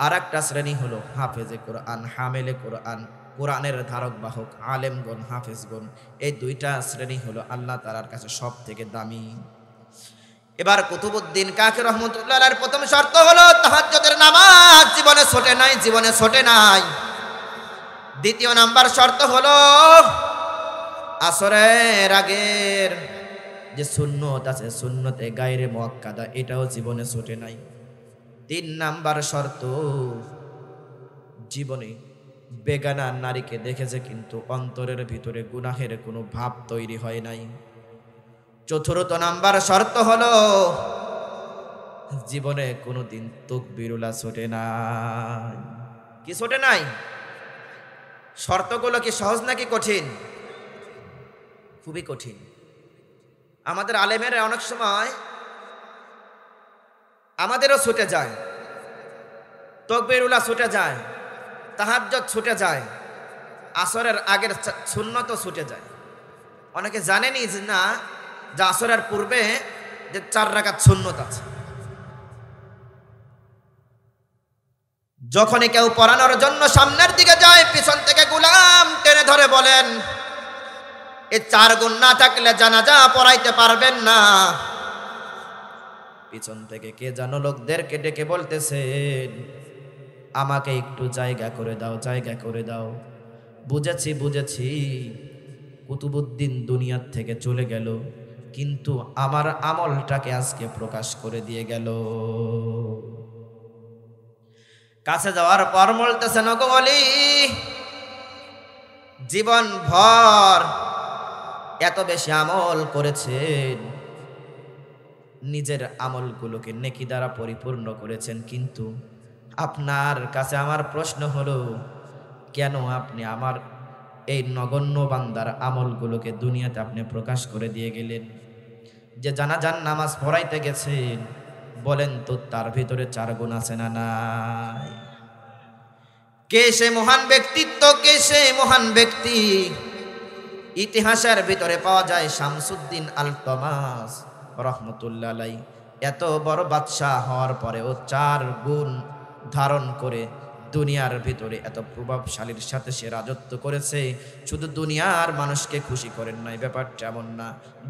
আর একটা শ্রেণী হলো হাফেজে কোরআন, হামেলে কোরআন, কোরআনের ধারক বাহক, আলেমগণ, হাফেজগণ। এই 2টা শ্রেণী হলো আল্লাহ তাআলার কাছে সব থেকে দামি। এবার কুতুবউদ্দিন কাকি রহমতুল্লাহ আলাইহির প্রথম শর্ত হলো তাহাজ্জুদের নামাজ জীবনে ছোটে নাই, জীবনে ছোটে নাই। দ্বিতীয় নাম্বার শর্ত হলো আসরের আগের যে সুন্নত আছে, সুন্নতে গায়রে মুআক্কাদা, এটাও জীবনে ছোটে নাই। 3 নাম্বার শর্ত, জীবনে বেগানা নারীকে দেখেছে কিন্তু অন্তরের ভিতরে গুনাহের কোনো ভাব তৈরি হয় নাই। 4র্থ নাম্বার শর্ত হলো জীবনে কোনোদিন তাকবীরুল্লাহ ছোটে নাই। কি ছোটে নাই? শর্তগুলো কি সহজ নাকি কঠিন? খুবই কঠিন। আমাদের আলেমেরা অনেক সময় আমাদেরও ছুটে যায়, তাকবীরুল্লাহ ছুটে যায়, তাহাজ্জুদ ছুটে যায়, আসরের আগের সুন্নতও ছুটে যায়। অনেকে জানেনই যে না, যে আসরের পূর্বে যে 4 রাকাত সুন্নত আছে। যখনই কেউ পড়ানোর জন্য সামনের দিকে যায়, পিছন থেকে গোলাম টেনে ধরে বলেন, এই 4 গুণ না থাকলে জানাজা পড়াইতে পারবেন না। পিছন থেকে কে যেন লোকদেরকে ডেকে বলতেছেন, আমাকে একটু জায়গা করে দাও, জায়গা করে দাও। বুঝেছি বুঝেছি, কুতুবউদ্দিন দুনিয়ার থেকে চলে গেল, কিন্তু আমার আমলটাকে আজকে প্রকাশ করে দিয়ে গেল। কাছে যাওয়ার পর বলতেছেন, ওগো ওলি, জীবন ভর এত বেশি আমল করেছেন, নিজের আমলগুলোকে নেকি দ্বারা পরিপূর্ণ করেছেন, কিন্তু আপনার কাছে আমার প্রশ্ন হলো, কেন আপনি আমার এই নগণ্য বান্দার আমলগুলোকে দুনিয়াতে আপনি প্রকাশ করে দিয়ে গেলেন? যে জানাজার নামাজ পড়াইতে গেছেন, বলেন তো তার ভিতরে 4 গুণ আছে না নাই? কে সে মহান ব্যক্তিত্ব, কে সে মহান ব্যক্তি? ইতিহাসের ভিতরে পাওয়া যায় শামসুদ্দিন আলতমাস রহমতুল্লাহ আলাইহি এত বড় বাদশাহ হওয়ার পরেও 4 গুণ ধারণ করে দুনিয়ার ভিতরে এত প্রভাবশালীর সাথে সে রাজত্ব করেছে। শুধু দুনিয়ার মানুষকে খুশি করেন নাই, ব্যাপারটা এমন না।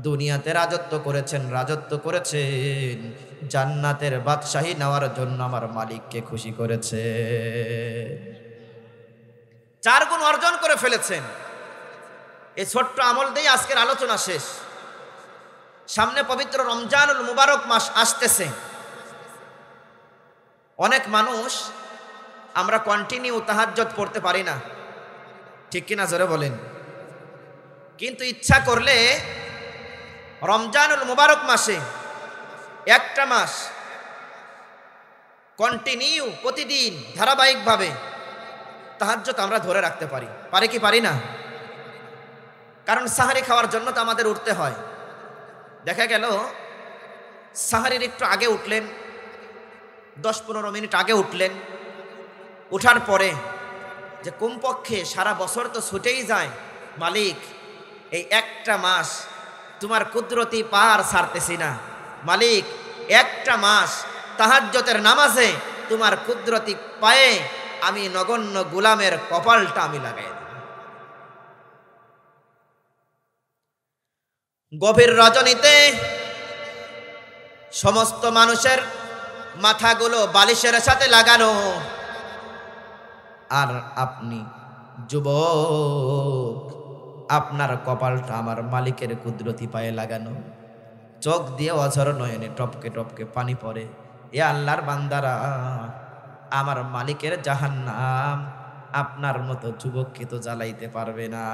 দুনিয়াতে রাজত্ব করেছেন, রাজত্ব করেছেন, জান্নাতের বাদশাহী নেওয়ার জন্য আমার মালিককে খুশি করেছে। 4 গুণ অর্জন করে ফেলেছেন। এই ছোট্ট আমল দিয়ে আজকের আলোচনা শেষ। সামনে পবিত্র রমজানুল মুবারক মাস আসতেছে। অনেক মানুষ আমরা কন্টিনিউ তাহাজ্জুদ পড়তে পারি না, ঠিক কিনা জোরে বলেন। কিন্তু ইচ্ছা করলে রমজানুল মুবারক মাসে একটা মাস কন্টিনিউ প্রতিদিন ধারাবাহিকভাবে তাহাজ্জুদ আমরা ধরে রাখতে পারি। পারি কি পারি না? কারণ সাহারি খাওয়ার জন্য তো আমাদের উঠতে হয়। দেখা গেল সাহারির একটু আগে উঠলেন, 10-15 মিনিট আগে উঠলেন। উঠার পরে যে কমপক্ষে সারা বছর তো ছুটেই যায়, মালিক এই একটা মাস তোমার কুদরতি পার ছাড়তেছি না, মালিক একটা মাস তাহাজ্জুদের নামাজে তোমার কুদরতি পায়ে আমি নগণ্য গোলামের কপালটা আমি লাগাই দিই। গভীর রজনীতে সমস্ত মানুষের মাথাগুলো বালিশের সাথে লাগানো, আর আপনি যুবক, আপনার কপালটা আমার মালিকের কুদরতি পায়ে লাগানো। চোখ দিয়ে অঝর নয়নে টপকে টপকে পানি পড়ে। এ আল্লাহর বান্দারা, আমার মালিকের জাহান্নাম আপনার মতো যুবককে তো জ্বালাইতে পারবে না।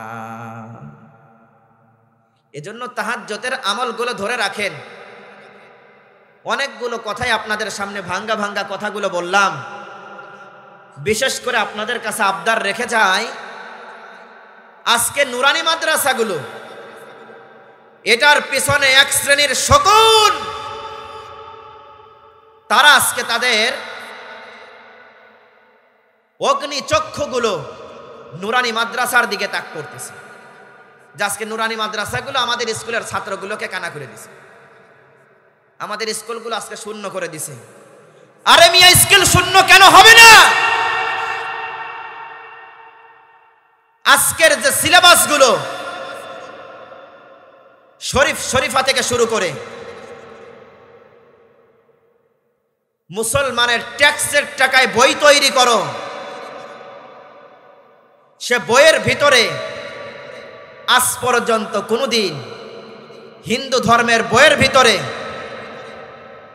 এজন্য তাহাজ্জুদের আমলগুলো ধরে রাখেন। অনেকগুলো কথাই আপনাদের সামনে ভাঙ্গা ভাঙ্গা কথাগুলো বললাম। বিশেষ করে আপনাদের কাছে আবদার রেখে যাই, আজকে নুরানি মাদ্রাসাগুলো, এটার পিছনে এক শ্রেণীর শকুন, তারা আজকে তাদের অগ্নি চক্ষুগুলো নুরানি মাদ্রাসার দিকে তাক করতেছে। যে আজকে নুরানি মাদ্রাসাগুলো আমাদের স্কুলের ছাত্রগুলোকে কানা করে দিছে, আমাদের স্কুলগুলো আজকে শূন্য করে দিছে। আরে মিয়া, স্কুল শূন্য কেন হবে না? আজকের যে সিলেবাসগুলো শরীফা থেকে শুরু করে মুসলমানের ট্যাক্সের টাকায় বই তৈরি করো, সে বইয়ের ভিতরে আজ পর্যন্ত কোনোদিন হিন্দু ধর্মের বইয়ের ভিতরে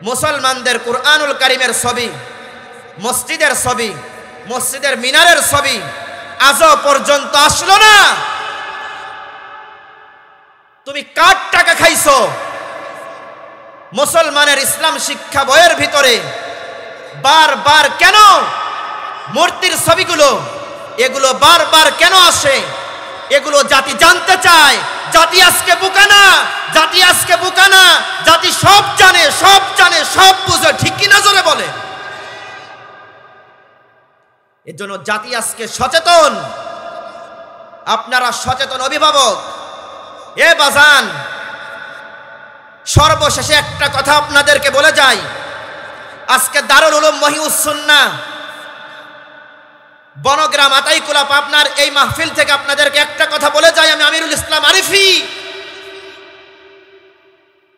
মুসলমানদের কুরআনুল কারীমের ছবি, মসজিদের ছবি, মসজিদের মিনারের ছবি আজও পর্যন্ত আসলো না। তুমি কার টাকা খাইছো? মুসলমানের ইসলাম শিক্ষা বইয়ের ভিতরে বারবার কেন মূর্তির ছবিগুলো, এগুলো বারবার কেন আসে? এগুলো জাতি জানতে চায়। জাতি আজকে বোকা না, জাতি আজকে বোকা না, জাতি সব জানে, সব জানে, সব বুঝে, ঠিক কিনা জোরে বলে। এর জন্য জাতি আজকে সচেতন। আপনারা সচেতন অভিভাবক। এ বাজান, সর্বশেষে একটা কথা আপনাদেরকে বলে যাই। আজকে দারুল উলুম মহিউস সুন্নাহ বনগ্রাম আতাইকুলা পাবনার এই মাহফিল থেকে আপনাদেরকে একটা কথা বলে যাই। আমি আমিরুল ইসলাম আরিফি,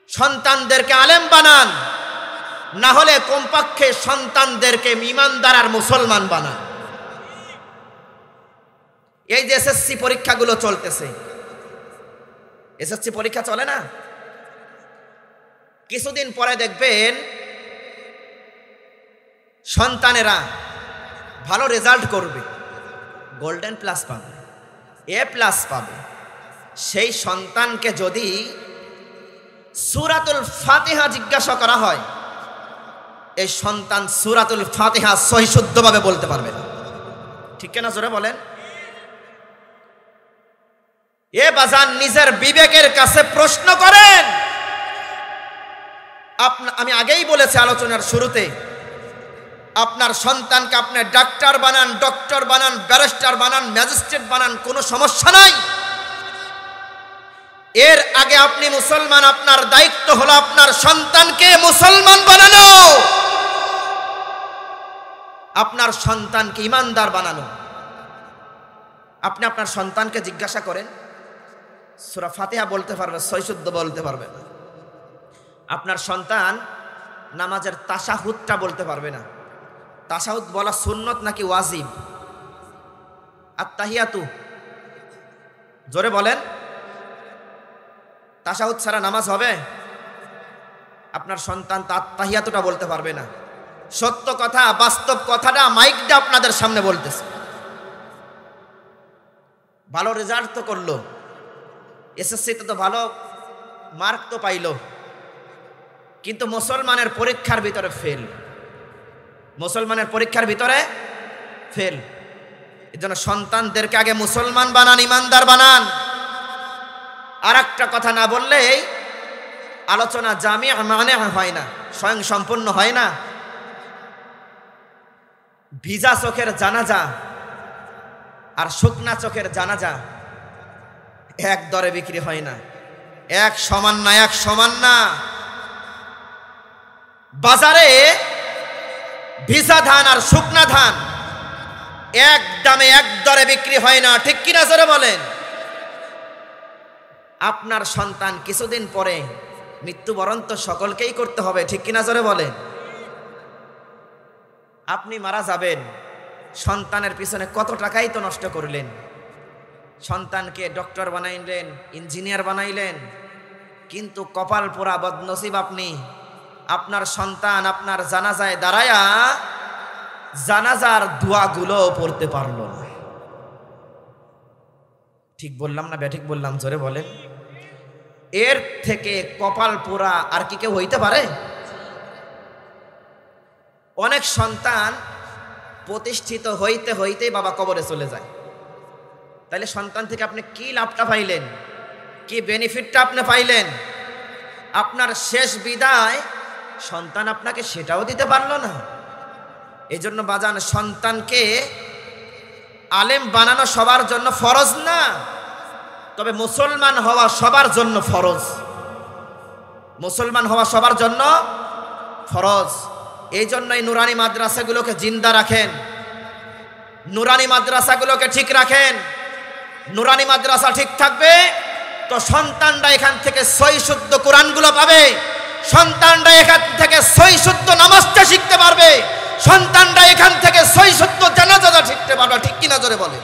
সন্তানদেরকে আলেম বানান, না হলে কমপক্ষে সন্তানদেরকে ঈমানদার আর মুসলমান বানান। এই যে এসএসসি পরীক্ষাগুলো চলতেছে, এসএসসি পরীক্ষা চলে না, কিছুদিন পরে দেখবেন সন্তানেরা ভালো রেজাল্ট করবে, গোল্ডেন প্লাস পাবে, এ প্লাস পাবে। সেই সন্তানকে যদি সূরাতুল ফাতিহা জিজ্ঞাসা করা হয়, এই সন্তান সূরাতুল ফাতিহা সহি শুদ্ধভাবে বলতে পারবে না, ঠিক কিনা জোরে বলেন। এ বাজান, নিজের বিবেকের কাছে প্রশ্ন করেন। আমি আগেই বলেছি আলোচনার শুরুতে, আপনার সন্তানকে আপনি ডাক্তার বানান, ডক্টর বানান, ব্যারিস্টার বানান, ম্যাজিস্ট্রেট বানান, কোনো সমস্যা নাই। এর আগে আপনি মুসলমান, আপনার দায়িত্ব হলো আপনার সন্তানকে মুসলমান বানানো, আপনার সন্তানকে ঈমানদার বানানো। আপনি আপনার সন্তানকে জিজ্ঞাসা করেন, সূরা ফাতিহা বলতে পারবে, সহি শুদ্ধ বলতে পারবে না। আপনার সন্তান নামাজের তাশাহুদটা বলতে পারবে না। তাশাহুদ বলা সুন্নত নাকি ওয়াজিব? আত্তাহিয়াতু, জোরে বলেন। তাশাহুদ ছাড়া নামাজ হবে? আপনার সন্তান তো আত্তাহিয়াতুটা বলতে পারবে না। সত্য কথা, বাস্তব কথাটা মাইকটা আপনাদের সামনে বলতেছে। ভালো রেজাল্ট তো করলো, এসএসসিতে তো ভালো মার্ক তো পাইলো, কিন্তু মুসলমানের পরীক্ষার ভিতরে ফেল। মুসলমানের পরীক্ষার ভিতরে ফেল। এজন্য সন্তানদেরকে আগে মুসলমান বানান, ইমানদার বানান। আর একটা কথা না বললেই আলোচনা জামি মানে হয় না, স্বয়ং সম্পূর্ণ হয় না। ভিজা চোখের জানাজা আর শুকনা চোখের জানাজা এক দরে বিক্রি হয় না, এক সমান না, এক সমান না। বাজারে ভিজা ধান আর শুকনা ধান এক দামে এক দরে বিক্রি হয় না, ঠিক কিনা জোরে বলেন। আপনার সন্তান কিছুদিন পরে মৃত্যুবরণ তো সকলকেই করতে হবে, ঠিক কিনা জোরে বলেন। আপনি মারা যাবেন, সন্তানের পিছনে কত টাকাই তো নষ্ট করলেন। সন্তানকে ডক্টর বানাইলেন, ইঞ্জিনিয়ার বানাইলেন, কিন্তু কপাল পোড়া বদনসিব আপনি। আপনার সন্তান আপনার জানাজায় দাঁড়ায়া জানাজার দোয়াগুলো পড়তে পারল না। ঠিক বললাম না ব্যাঠিক বললাম? জোরে বলেন। এর থেকে কপাল পোড়া আর কি কেউ হইতে পারে? অনেক সন্তান প্রতিষ্ঠিত হইতে হইতে বাবা কবরে চলে যায়। তাহলে সন্তান থেকে আপনি কি লাভটা পাইলেন, কি বেনিফিটটা আপনি পাইলেন? আপনার শেষ বিদায় সন্তান আপনাকে সেটাও দিতে পারলো না। এই জন্য বাজান, সন্তানকে আলেম বানানো সবার জন্য ফরজ না, তবে মুসলমান হওয়া সবার জন্য ফরজ। মুসলমান হওয়া সবার জন্য ফরজ। এই জন্যই নুরানি মাদ্রাসাগুলোকে জিন্দা রাখেন, নুরানি মাদ্রাসাগুলোকে ঠিক রাখেন। নুরানি মাদ্রাসা ঠিক থাকবে তো সন্তানরা এখান থেকে সই শুদ্ধ কোরআনগুলো পাবে, সন্তানরা এখান থেকে সই শুদ্ধ নামাজটা শিখতে পারবে, সন্তানরা এখান থেকে সই শুদ্ধ জানাজা শিখতে পারবে, ঠিক কিনা জোরে বলে।